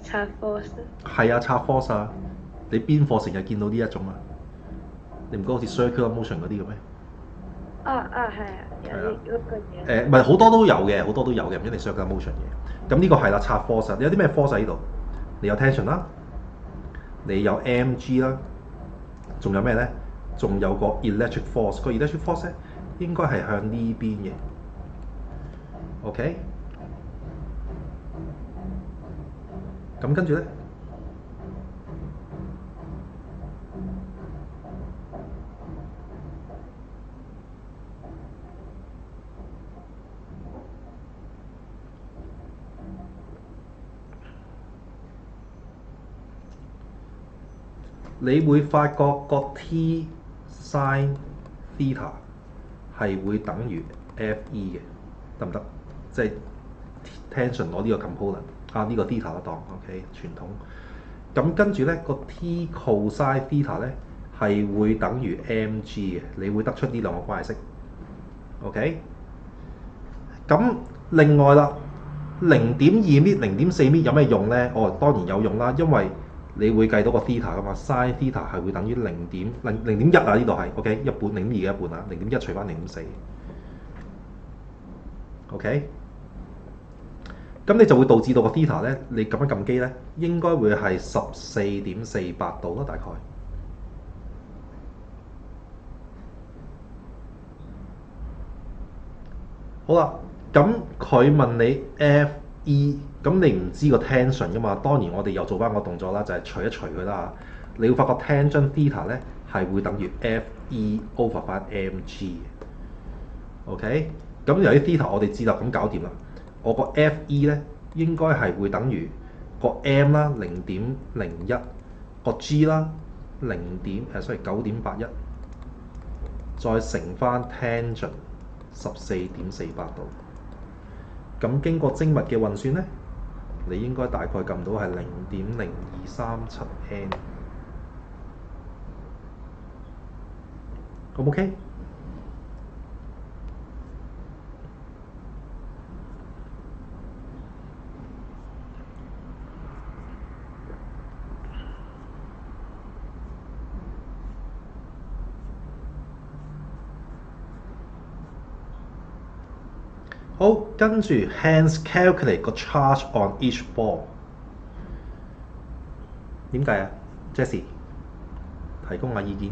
Speaker 2: 拆 force。
Speaker 1: 係啊，拆 force 啊！你邊課成日見到呢一種啊？你唔覺得好似 circular motion 嗰啲嘅咩？
Speaker 2: 係啊，有啲嗰個嘢。
Speaker 1: 唔係好多都有嘅，好多都有嘅，唔一定 circular motion 嘅。咁呢個係啦，拆 force。你有啲咩 force 喺度？你有 tension 啦，你有 mg 啦，仲有咩咧？仲有個 electric force。個 electric force 咧應該係向呢邊嘅。OK。咁跟住咧？你會發覺個 T sin theta 係會等於 Fe 嘅，得唔得？即係 tension 攞呢個 component 呢個 theta 啦當 OK 傳統。咁跟住咧個 T cosine theta 咧係會等於 mg 嘅，你會得出呢兩個關係式。OK。咁另外啦，0.2 米、0.4 米有咩用咧？當然有用啦，因為你會計到個 theta 噶嘛 ，sin theta 係會等於0.1啊，呢度係 OK 一半0.2嘅一半啊，0.1除翻0.4 OK。咁你就會導致到個 theta 咧，你撳一撳機咧，應該會係14.48度啦，大概。好啦，咁佢問你 Fe。咁你唔知個 tension 噶嘛？當然我哋又做翻個動作啦，就係除一除佢啦。你會發覺 tangent theta 咧係會等於 Fe over 翻 mg。OK， 咁由於 theta 我哋知啦，咁搞掂啦。我個 Fe 咧應該係會等於個 m 啦0.01，個 g 啦9.81，再乘翻 tangent 14.48度。咁經過精密嘅運算咧，你應該大概撳到係0.0237 n。咁 OK？ 好，跟住 hence calculate 個 charge on each ball。點計啊 ，Jessie？ 提供下意見。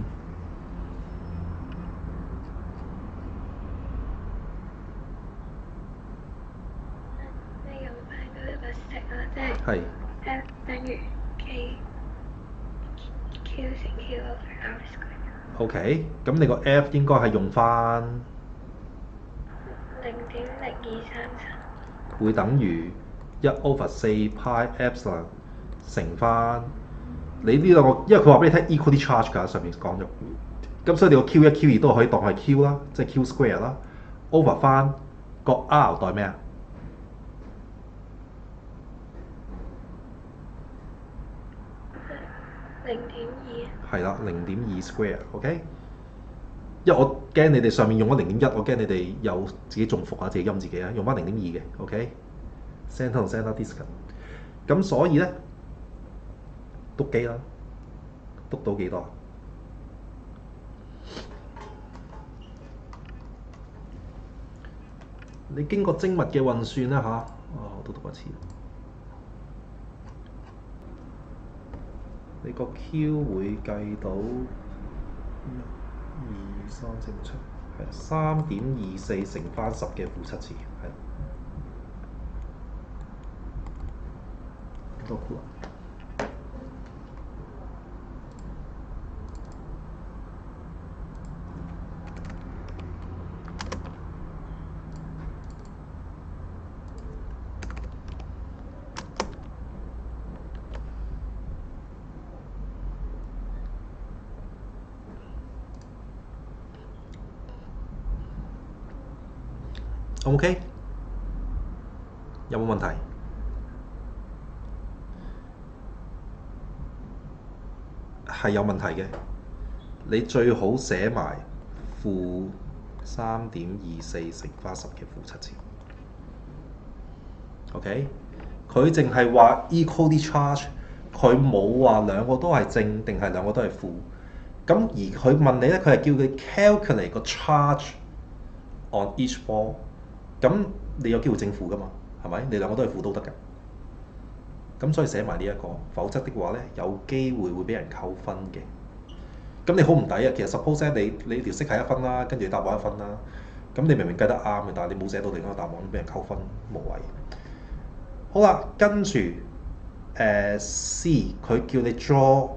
Speaker 2: 你用翻嗰個式啦，即係 F 等於 Q乘 Q over R square。OK，
Speaker 1: 咁你個 F 應該係用翻0.0237，會等於1 over 4 pi epsilon 乘翻你呢兩個，因為佢話俾你聽 equally charge 㗎，上面講咗。咁所以你個 Q 一 Q 二都可以當係 Q 啦，即係 Q square 啦。over 翻個 R 代咩啊？0.2。係啦，0.2 square，OK？因為我驚你哋上面用咗0.1，我驚你哋又自己中伏啊，自己陰自己啊，用翻0.2嘅，OK？center 同 center distance。咁所以咧，篤機啦，篤到幾多？你經過精密嘅運算啦嚇，我都讀一次。你個 Q 會計到1、2、3、4、5、7，係3.24乘翻10嘅負7次，係。咁多酷啊！OK，有冇問題？係有問題嘅，你最好寫埋負3.24乘翻10嘅負7次。OK，佢淨係話 equally charge，佢冇話兩個都係正定係兩個都係負。咁而佢問你咧，佢係叫你 calculate 個 charge on each ball。咁你有機會正負㗎嘛？係咪？你兩個都係負都得㗎。咁所以寫埋呢一個，否則的話咧，有機會會俾人扣分嘅。咁你好唔抵啊！其實 suppose 你條式係1分啦，跟住答案1分啦。咁你明明計得啱嘅，但係你冇寫到另一個答案，俾人扣分，無謂。好啦，跟住C， 佢叫你 draw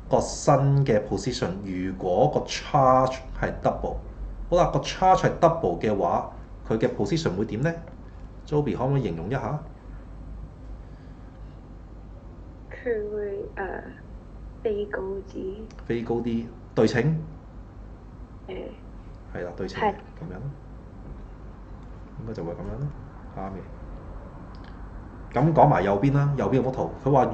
Speaker 1: 個新嘅 position。如果個 charge 係 double， 好啦，個 charge 係 double 嘅話，佢嘅 position 會點咧 ？Joby 可唔可以形容一下？
Speaker 2: 佢會飛高啲。飛
Speaker 1: 高啲，對稱。係啦，對稱
Speaker 2: 係
Speaker 1: 咁樣咯，應該就會咁樣咯，啱嘅。咁講埋右邊啦，右邊嗰幅圖，佢話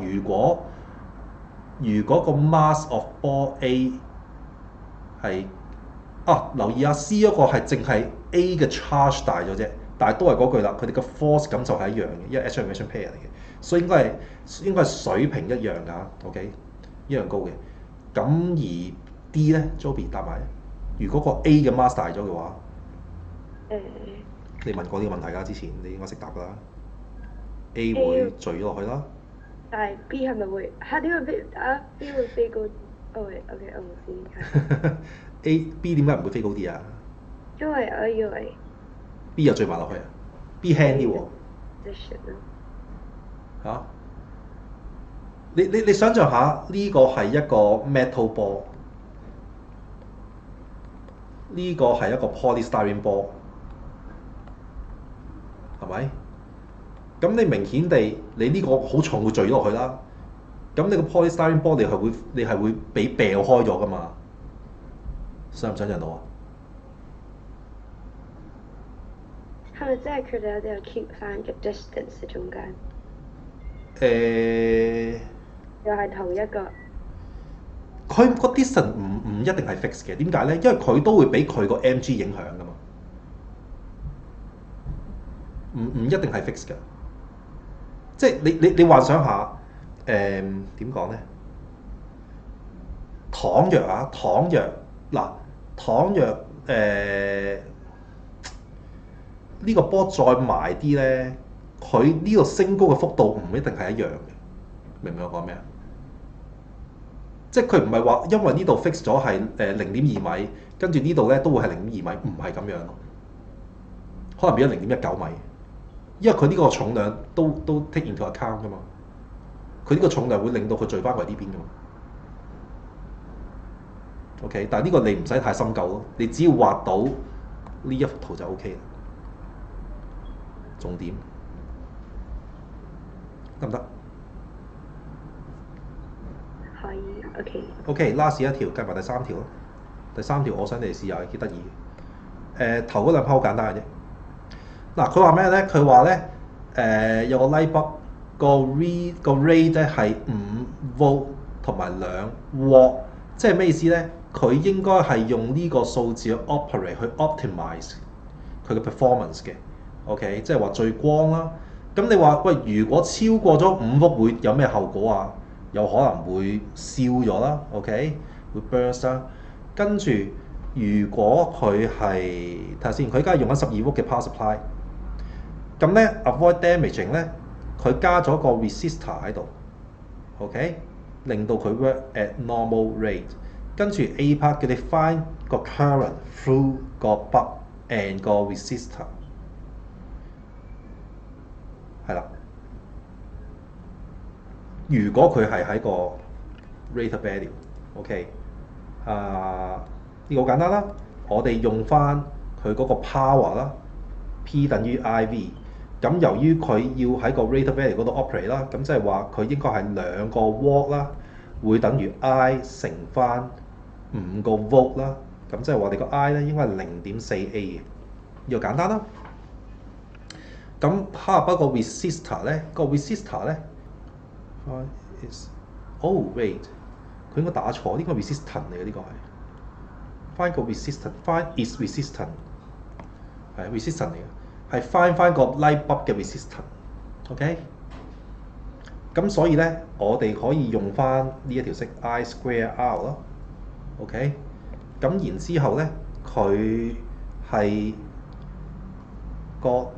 Speaker 1: 如果個 mass of ball A 係留意下 C 嗰個係淨係 A 嘅 charge 大咗啫，但係都係嗰句啦，佢哋嘅 force 感受係一樣嘅，因為 action reaction pair 嚟嘅，所以應該係水平一樣㗎 ，OK， 一樣高嘅。咁而 D 咧 ，Joby 答埋，如果個 A 嘅 mass 大咗嘅話，你問過呢個問題㗎，之前你應該識答㗎啦。A 會墜咗落去啦。
Speaker 2: 但係 B 係咪會？點解 B 會飛高？喂 ，OK， 我唔知。
Speaker 1: B 點解唔會飛高啲啊？
Speaker 2: 因為我以為
Speaker 1: B 又墜埋落去啊 ？B 輕啲喎。嚇？你想象下，呢個係一個 metal ball， 呢個係一個 polystyrene ball， 係咪？咁你明顯地，你呢個好重會墜落去啦。咁你個 polystyrene ball 你係會俾掉開咗㗎嘛？想唔想像到啊？
Speaker 2: 係咪即係佢哋有啲 keep 翻嘅 distance 喺中間？又係同一個。
Speaker 1: 佢個 distance 唔一定係 fix 嘅，點解咧？因為佢都會俾佢個 mg 影響㗎嘛。唔一定係 fix 㗎。即係你幻想下，點講咧？倘若呢個波再埋啲咧，佢呢個升高嘅幅度唔一定係一樣嘅，明唔明我講咩啊？即係佢唔係話因為呢度 fix 咗係0.2米，跟住呢度咧都會係0.2米，唔係咁樣咯。可能變咗0.19米，因為佢呢個重量都 take into account 㗎嘛。佢呢個重量會令到佢墜翻過嚟呢邊㗎嘛。OK， 但係呢個你唔使太深究咯，你只要畫到呢一幅圖就 OK 啦。重點得唔得？
Speaker 2: OK。
Speaker 1: OK，last 一條計埋第三條咯。第三條我想你哋試下，幾得意嘅。頭嗰兩 part 好簡單嘅啫。嗱，佢話咩咧？佢話咧有個 light bulb 個 rate 咧係5 volt 同埋2 watt，即係咩意思咧？佢應該係用呢個數字去 operate 去 optimize 佢嘅 performance 嘅。OK， 即係話最光啦。咁你話喂，如果超過咗5 volt 會有咩後果啊？有可能會燒咗啦。OK， 會 burst 啦。跟住如果佢係睇下先，佢而家用緊12 volt 嘅 power supply。咁咧 avoid damaging 咧，佢加咗個 resistor 喺度 ，OK， 令到佢 work at normal rate。跟住 A part 叫你 find 個 current through 個 bulb and 個 resistor， 係啦。如果佢係喺個 rated value，OK， 呢個好簡單啦。我哋用翻佢嗰個 power 啦 ，P 等於 IV。咁由於佢要喺個 rated value 嗰度 operate 啦，咁即係話佢應該係2個 watt 啦，會等於 I 乘翻5個 volt 啦。咁即係話我哋個 I 咧應該係0.4A 嘅，呢個簡單啦。咁 how about 個 resistor 咧？個 resistor 咧 ，oh wait， 佢應該打錯，呢個 resistant 嚟嘅，呢個係 find 個 resistant，find is resistant， 係 resistant 嚟嘅。係 find 翻個 light bulb 嘅 resistant，OK？ 咁所以咧，我哋可以用翻呢一條式 I square R 咯，OK？ 咁然之後咧，佢係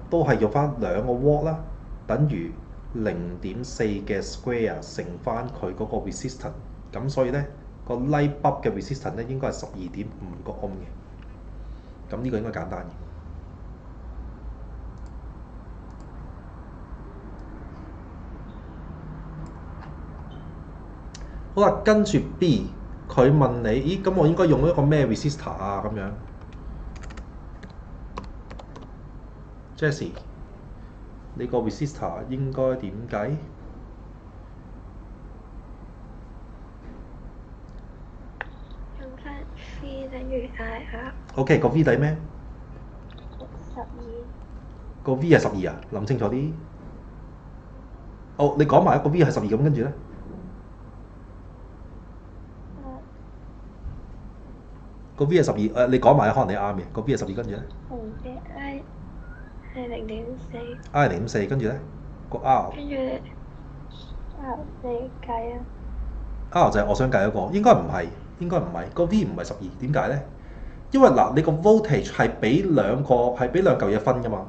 Speaker 1: 都係用翻2個 watt 啦，等於0.4嘅 square 乘翻佢嗰個 resistant。咁所以咧，個 light bulb 嘅 resistant 咧應該係12.5個 ohm 嘅。咁呢個應該簡單嘅。好啦，跟住 B， 佢問你，咦，咁我應該用一個咩 resistor 啊？咁樣 ，Jessie， 你個 resistor 應該點計？
Speaker 2: 用翻 V 等於 IR。OK，
Speaker 1: 個 V 底咩？
Speaker 2: 12。
Speaker 1: 個 V 係12啊？諗清楚啲。哦，你講埋一個 V 係12咁，跟住咧？個 V 係12，你講埋可能你啱嘅。個 V 係12，跟住咧
Speaker 2: I 係0.4。
Speaker 1: I 係0.4，跟住咧個 R。
Speaker 2: 跟住R 你計啊。
Speaker 1: R 就係我想計嗰個，應該唔係，個 V 唔係12，點解咧？因為嗱，你個 voltage 係俾兩嚿嘢分噶嘛。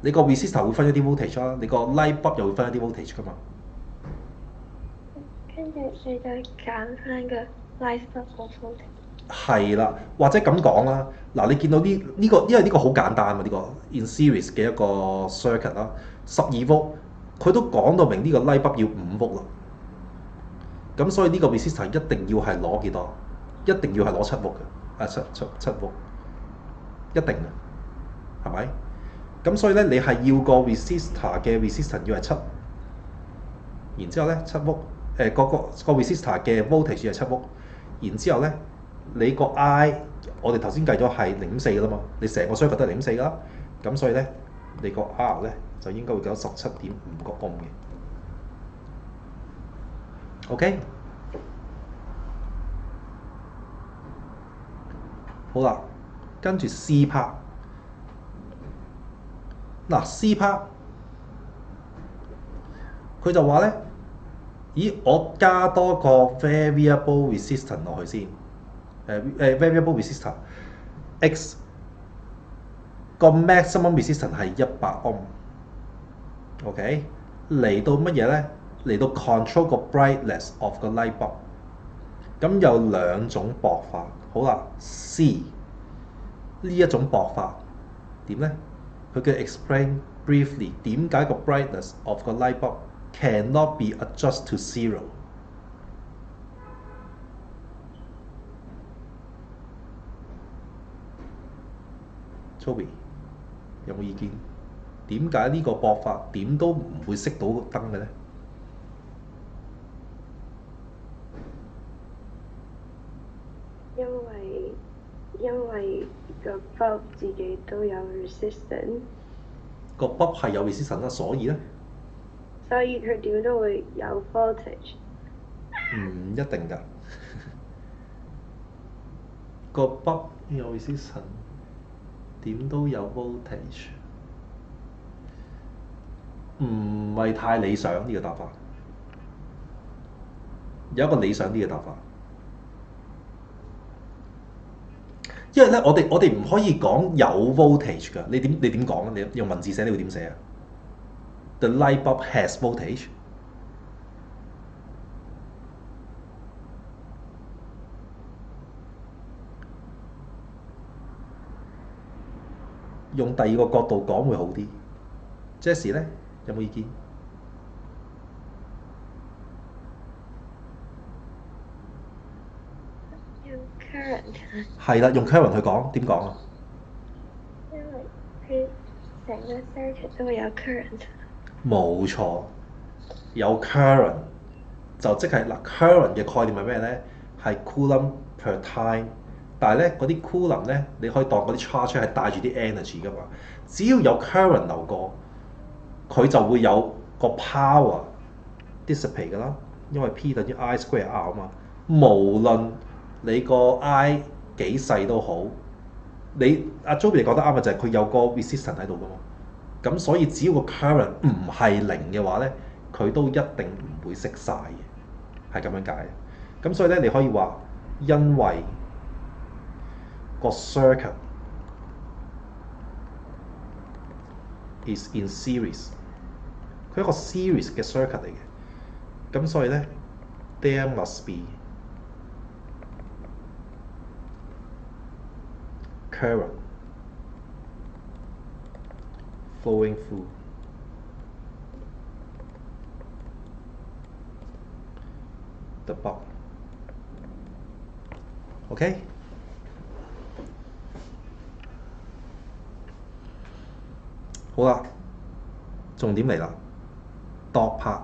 Speaker 1: 你個 resistor 會分一啲 voltage 啦，你個 light bulb 又會分一啲 voltage 噶嘛。
Speaker 2: 跟住你再揀翻個 light bulb 個 voltage。
Speaker 1: 係啦，或者咁講啦，嗱，你見到呢個，因為呢個好簡單啊，呢個 in series 嘅一個 circuit 啦，12 volt， 佢都講到明呢個 light bulb 要5 volt 啦。咁所以呢個 resistor 一定要係攞幾多？一定要係攞7 volt 嘅，7 volt， 一定嘅，係咪？咁所以咧，你係要個 resistor 嘅 resistance 要係7，然之後咧7 volt，個 resistor 嘅 voltage 係7 volt，然之後咧。你個 I 我哋頭先計咗係0.4噶啦嘛，你成個 circuit 都係0.4啦，咁所以咧你個 R 咧就應該會有17.5個 ohm 嘅。OK， 好啦，跟住 C part， 嗱 C part 佢就話咧，咦，我加多個 variable resistance 落去先。variable resistor X 個 maximum resistance 係100 ohm，OK， 嚟到乜嘢咧？嚟到 control 個 brightness of 個 light bulb。咁有2種駁法，好啦 ，C 呢一種駁法點咧？佢叫 explain briefly 點解個 brightness of 個 light bulb cannot be adjusted to 0。Toby 有冇意見？點解呢個駁法點都唔會熄到燈嘅咧？
Speaker 2: 因為個 bulb 自己都有 resistance，
Speaker 1: 個 bulb 係有 resistance 啦，所以咧
Speaker 2: 所以佢點都會有 voltage。
Speaker 1: 唔一定㗎。個 bulb 有 resistance，點都有 voltage，唔係太理想呢個答法。有一個理想啲嘅答法，因為咧我哋唔可以講有 voltage 㗎。你點講啊？你用文字寫你會點寫啊？The light bulb has voltage。用第二個角度講會好啲。Jessie 咧有冇意見？
Speaker 2: 用 current，
Speaker 1: 係啦，用 current 去講點講啊？
Speaker 2: 因為佢成個 circuit 都會有 current。
Speaker 1: 冇錯，有 current 就即係嗱 current 嘅概念係咩咧？係 coulomb per time，但係咧嗰啲 coulomb 咧，你可以當嗰啲 charge 係帶住啲 energy 噶嘛。只要有 current 流過，佢就會有個 power dissipate 噶啦，因為 P 等於 I square R 啊嘛。無論你個 I 幾細都好，你阿 Joby 你講得啱嘅就係佢有個 resistance 喺度噶嘛。咁所以只要個 current 唔係零嘅話咧，佢都一定唔會熄晒嘅，係咁樣解。咁所以咧，你可以話因為個 circuit is in series，佢係一個 series 嘅 circuit 嚟嘅。咁所以咧 ，there must be current flowing through the bulb。OK？好啦，重點嚟啦 ，dot part。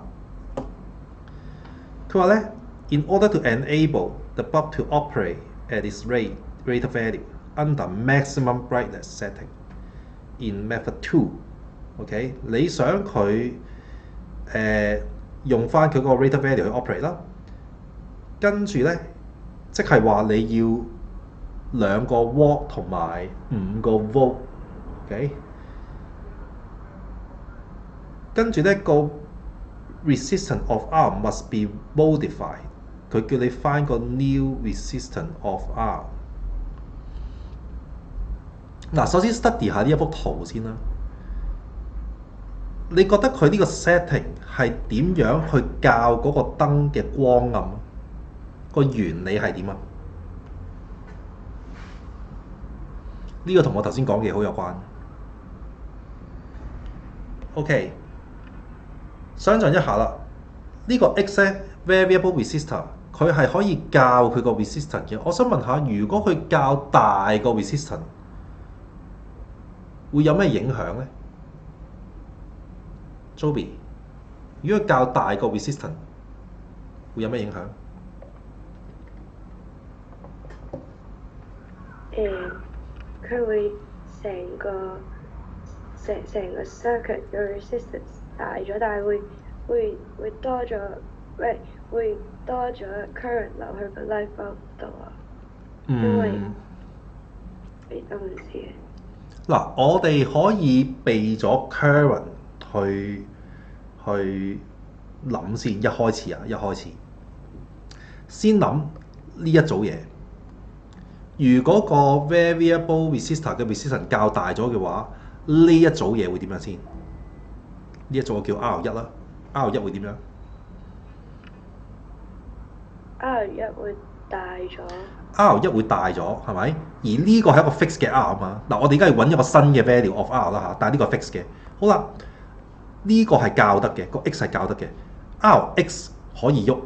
Speaker 1: 佢話咧 ，in order to enable the bulb to operate at its rated value under maximum brightness setting in method 2，OK，你想佢用翻佢個 rated value 去 operate 啦，跟住咧，即係話你要2個 watt 同埋5個 volt，OK。跟住咧個 resistance of R must be modified， 佢叫你翻個 new resistance of R。嗱，首先 study 下呢一幅圖先啦。你覺得佢呢個 setting 係點樣去校嗰個燈嘅光暗？個原理係點啊？呢個同我頭先講嘅好有關。OK。想像一下啦，呢個 X 咧 variable resistor， 佢係可以校佢個 resistance 嘅。我想問下，如果佢較大個 resistance， 會有咩影響咧 ？Joby， 如果較大個 resistance， 會有咩影響？
Speaker 2: 佢會成個 circuit 嘅 resistance 大咗，但係會多咗，會多咗 current 流去個 light bulb 度啊。因為你都唔知嘅。
Speaker 1: 嗱，我哋可以避咗 current 去諗先，一開始先諗呢一組嘢。如果個 variable resistor 嘅 resistance 較大咗嘅話，呢一組嘢會點樣先？呢一組叫 R1啦 ，R1會點樣
Speaker 2: R1會大咗。
Speaker 1: R1會大咗，係咪？而呢個係一個 fix 嘅 R 啊嘛。嗱，我哋而家要揾一個新嘅 value of R 啦嚇，但係呢個係 fix 嘅。好啦，呢個係校得嘅，個 X 係校得嘅。RX 可以喐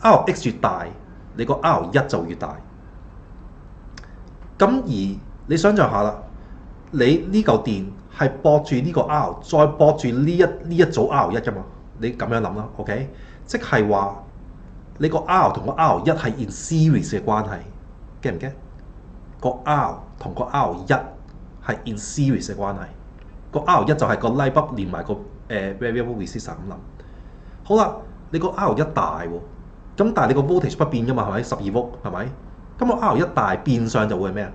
Speaker 1: ，RX 越大，你個 R1就越大。咁而你想象下啦，你呢嚿電係駁住呢個 R， 再駁住呢一組 R1㗎嘛？你咁樣諗啦 ，OK？ 即係話你個 R 同個 R1係 in series 嘅關係， ，get 唔 get？個 R 同個 R 一係 in series 嘅關係，個 R 一就係個 light bulb 連埋個variable resistor 咁諗。好啦，你個 R 一大喎，咁但係你個 voltage 不變㗎嘛，係咪？12V 係咪？咁個 R 一大變相就會係咩啊？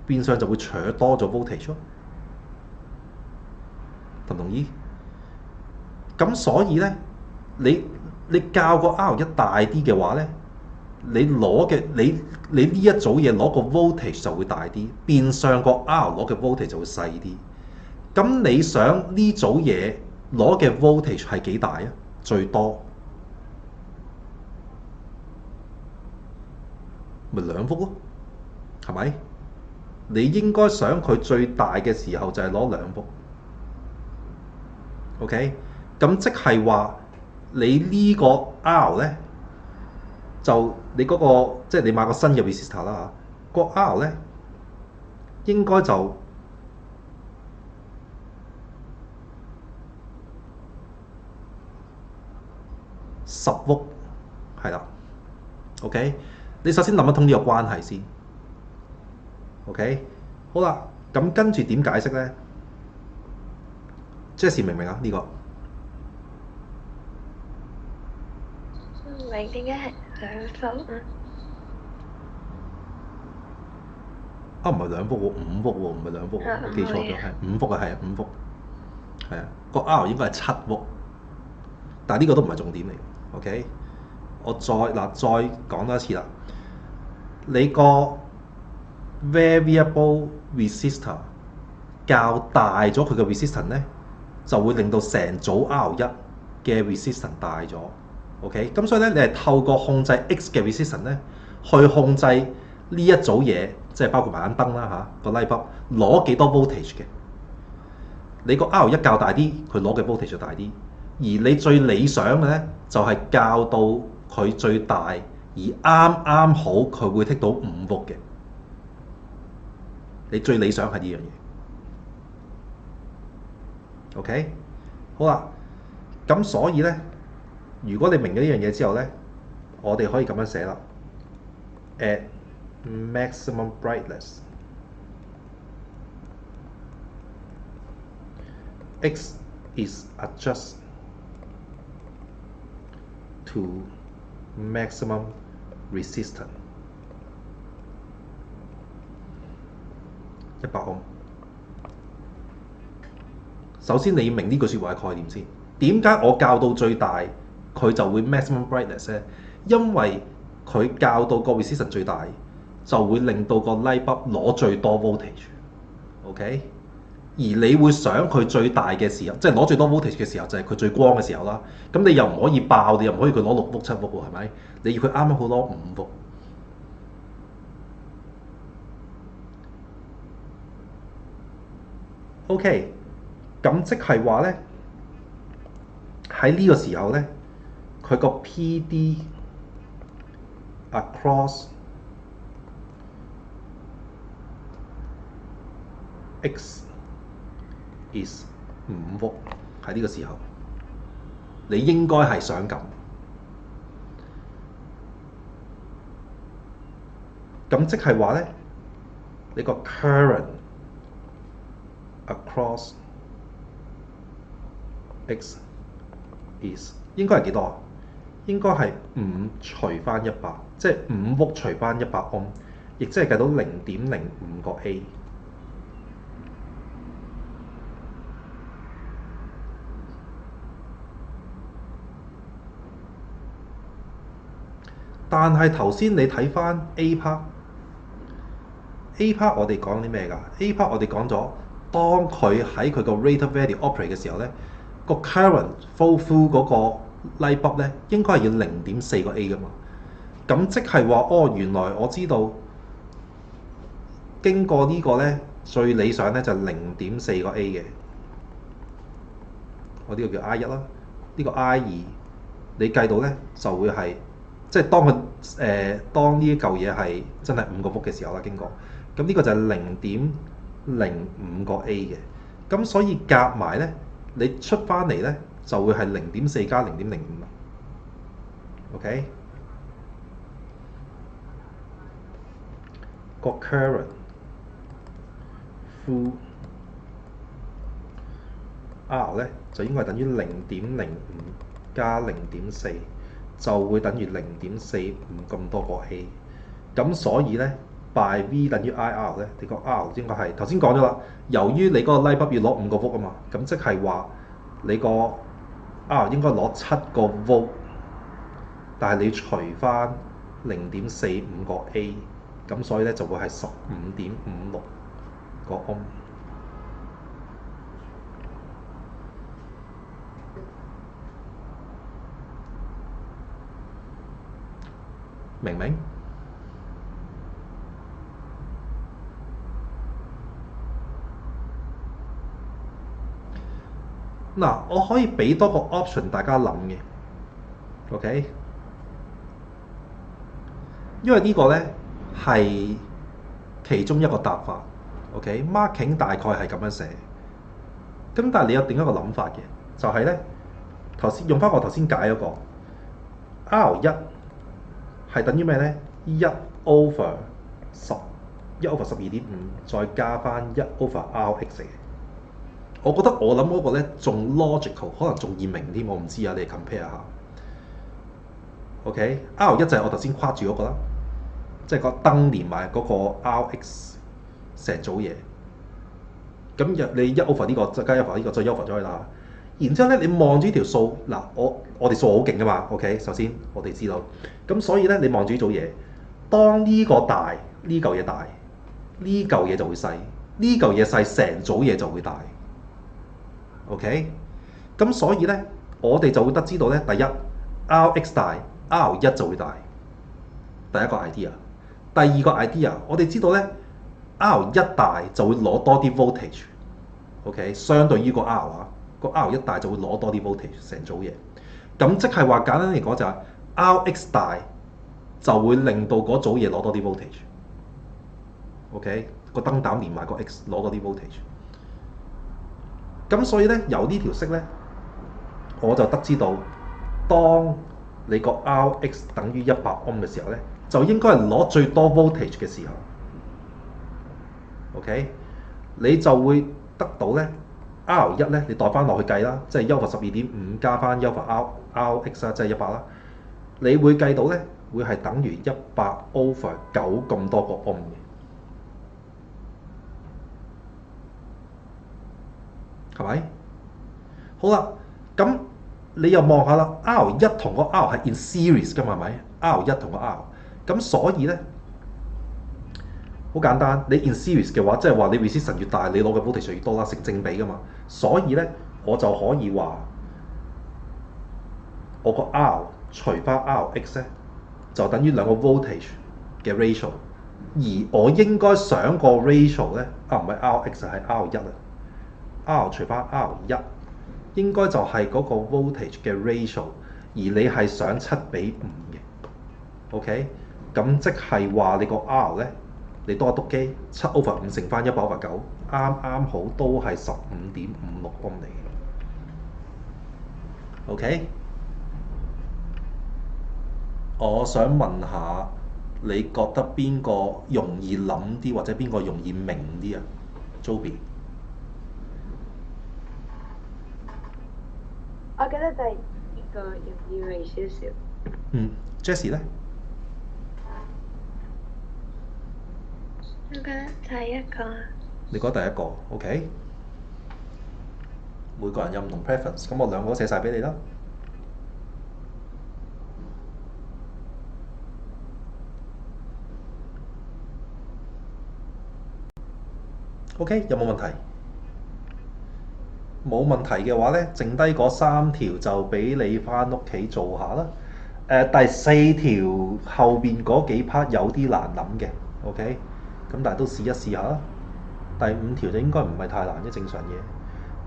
Speaker 1: 變相就會扯多咗 voltage 咯，同唔同意？咁所以咧，你較個 R 一大啲嘅話咧，你攞嘅你呢一組嘢攞個 voltage 就會大啲，變相個 R 攞嘅 voltage 就會細啲。咁你想呢組嘢攞嘅 voltage 係幾大啊？最多咪2V咯，係咪？你應該想佢最大嘅時候就係攞2V。OK， 咁即係話你呢個 R 咧，就你嗰個即係你買個新嘅 resistor 啦嚇，個 R 咧應該就10V，係啦。OK， 你首先諗得通呢個關係先。OK， 好啦，咁跟住點解釋咧？Jessie 明唔明啊？呢個
Speaker 2: 唔明點解係2V啊？
Speaker 1: 唔係2V喎，5V喎，唔係2V喎，我記錯咗，係5V啊，係啊，5V，係啊，個 R 應該係7V，但係呢個都唔係重點嚟。OK， 我再講多一次啦，你個 variable resistor 較大咗佢嘅 resistance 咧，就會令到成組 R 一嘅 resistance 大咗。OK， 咁所以咧，你係透過控制 X 嘅 resistance 咧，去控制呢一組嘢，即係包括埋眼燈啦嚇，個 light bulb 攞幾多 voltage 嘅。你個 R 一較大啲，佢攞嘅 voltage 就大啲。而你最理想嘅咧，就係較到佢最大，而啱啱好佢會剔到5V嘅。你最理想係呢樣嘢。OK， 好啦，咁所以咧，如果你明咗呢樣嘢之後咧，我哋可以咁樣寫啦。At maximum brightness, X is adjust to maximum resistance 100Ω。首先你要明呢句説話嘅概念先。點解我校到最大佢就會 maximum brightness 咧？因為佢校到個 resistance 最大，就會令到個 light bulb 攞最多 voltage。OK， 而你會想佢最大嘅時候，即係攞最多 voltage 嘅時候，就係佢最光嘅時候啦。咁你又唔可以爆，你又唔可以佢攞6V 7V喎，係咪？你要佢啱啱好攞5V。OK， 咁即係話咧，喺呢個時候咧，佢個 PD across X is 5V。喺呢個時候，你應該係想咁。咁即係話咧，你個 current across X is 應該係幾多啊？應該係5除翻100，即係5V除翻100Ω，亦即係計到0.05個 A。但係頭先你睇翻 A part 我哋講啲咩㗎 ？A part 我哋講咗，當佢喺佢個 rated value operate 嘅時候咧，個 current flow through 嗰個 light bulb 咧，應該係要0.4個 A 㗎嘛。咁即係話，原來我知道經過呢個咧，最理想咧就0.4個 A 嘅。我呢個叫 I1啦，呢個 I2，你計到咧就會係。即係當呢一嚿嘢係真係5V嘅時候啦，經過咁呢個就係0.05個 A 嘅，咁所以夾埋咧，你出翻嚟咧就會係0.4加0.05啦。OK 個 current through R 咧就應該係等於0.05加0.4，就會等於0.45咁多個 A。咁所以咧 by V 等於 IR 咧，你個 R 應該係頭先講咗啦。由於你嗰個 light bulb 要攞5個 volt 啊嘛，咁即係話你個 R 應該攞7個 volt，但係你除翻0.45個 A， 咁所以咧就會係15.56個 ohm。明唔明？嗱，我可以俾多個 option 大家諗嘅 ，OK？ 因為呢個咧係其中一個答法 ，OK？Marking 大概係咁樣寫，咁但係你有另一個諗法嘅，就係咧頭先用翻我頭先解嗰個 R1係等於咩咧？1/12.5再加翻1/RX嘅。我覺得我諗嗰個咧仲 logical， 可能仲易明添，我唔知啊，你哋 compare 下。OK，R1 就係我頭先框住嗰個啦，即係個燈連埋嗰個 RX 成組嘢。咁你1/呢個再加1/呢個再1/咗佢啦。然之後咧，你望住呢條數嗱，我哋數好勁噶嘛。OK， 首先我哋知道，咁所以咧你望住呢組嘢，當呢個大，呢嚿嘢大，呢嚿嘢就會細，呢嚿嘢細，成組嘢就會大。OK， 咁所以咧，我哋就會得知到咧，第一 RX 大 R1 就會大，第一個 idea。第二個 idea， 我哋知道咧 R1 大就會攞多啲 voltage。OK， 相對於個 R 啊，個 R1 大就會攞多啲 voltage 成組嘢。咁即係話簡單嚟講就係 RX 大就會令到嗰組嘢攞多啲 voltage。OK， 個燈膽連埋個 X 攞多啲 voltage。咁所以咧，由呢條式咧，我就得知到，當你個 RX 等於100 ohm 嘅時候咧，就應該係攞最多 voltage 嘅時候。OK， 你就會得到咧 R1 咧，你代翻落去計啦，即係1/12.5加翻1/RX 啦，即係100啦。你會計到咧，會係等於100/9咁多個 ohm 嘅。係咪？好啦，咁你又望下啦 ，R1 同個 R 係 in series 㗎嘛，係咪 ？R1 同個 R， 咁所以咧好簡單，你 in series 嘅話，即係話你 resistance 越大，你攞嘅 voltage 越多啦，成正比㗎嘛。所以咧，我就可以話我個 R 除翻 RX 咧，就等於兩個 voltage 嘅 ratio， 而我應該想個 ratio 咧，唔係 RX 係 R1 啊。R 除翻 R1 應該就係嗰個 voltage 嘅 ratio， 而你係想7:5嘅 ，OK？ 咁即係話你個 R 咧，你多一篤機7/5乘翻100/9，啱啱好都係15.56 ohm嚟嘅 ，OK？ 我想問下，你覺得邊個容易諗啲，或者邊個容易明啲啊 ？Joby。
Speaker 2: 我覺得第二個容易明少少。
Speaker 1: Jessie 咧？
Speaker 2: 我覺得第一個。
Speaker 1: 你覺得第一個 ，OK？ 每個人有唔同 preference， 咁我兩個都寫晒俾你啦。OK， 有冇問題？冇問題嘅話咧，剩低嗰3條就俾你翻屋企做下啦。第4條後邊嗰幾 part 有啲難諗嘅 ，OK？ 咁但係都試一試下啦。第5條就應該唔係太難嘅，正常嘢。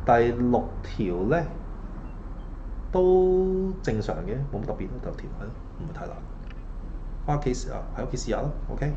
Speaker 1: 第6條咧都正常嘅，冇乜特別咯。第6條係咯，唔係太難。翻屋企試下，喺屋企試下啦。OK。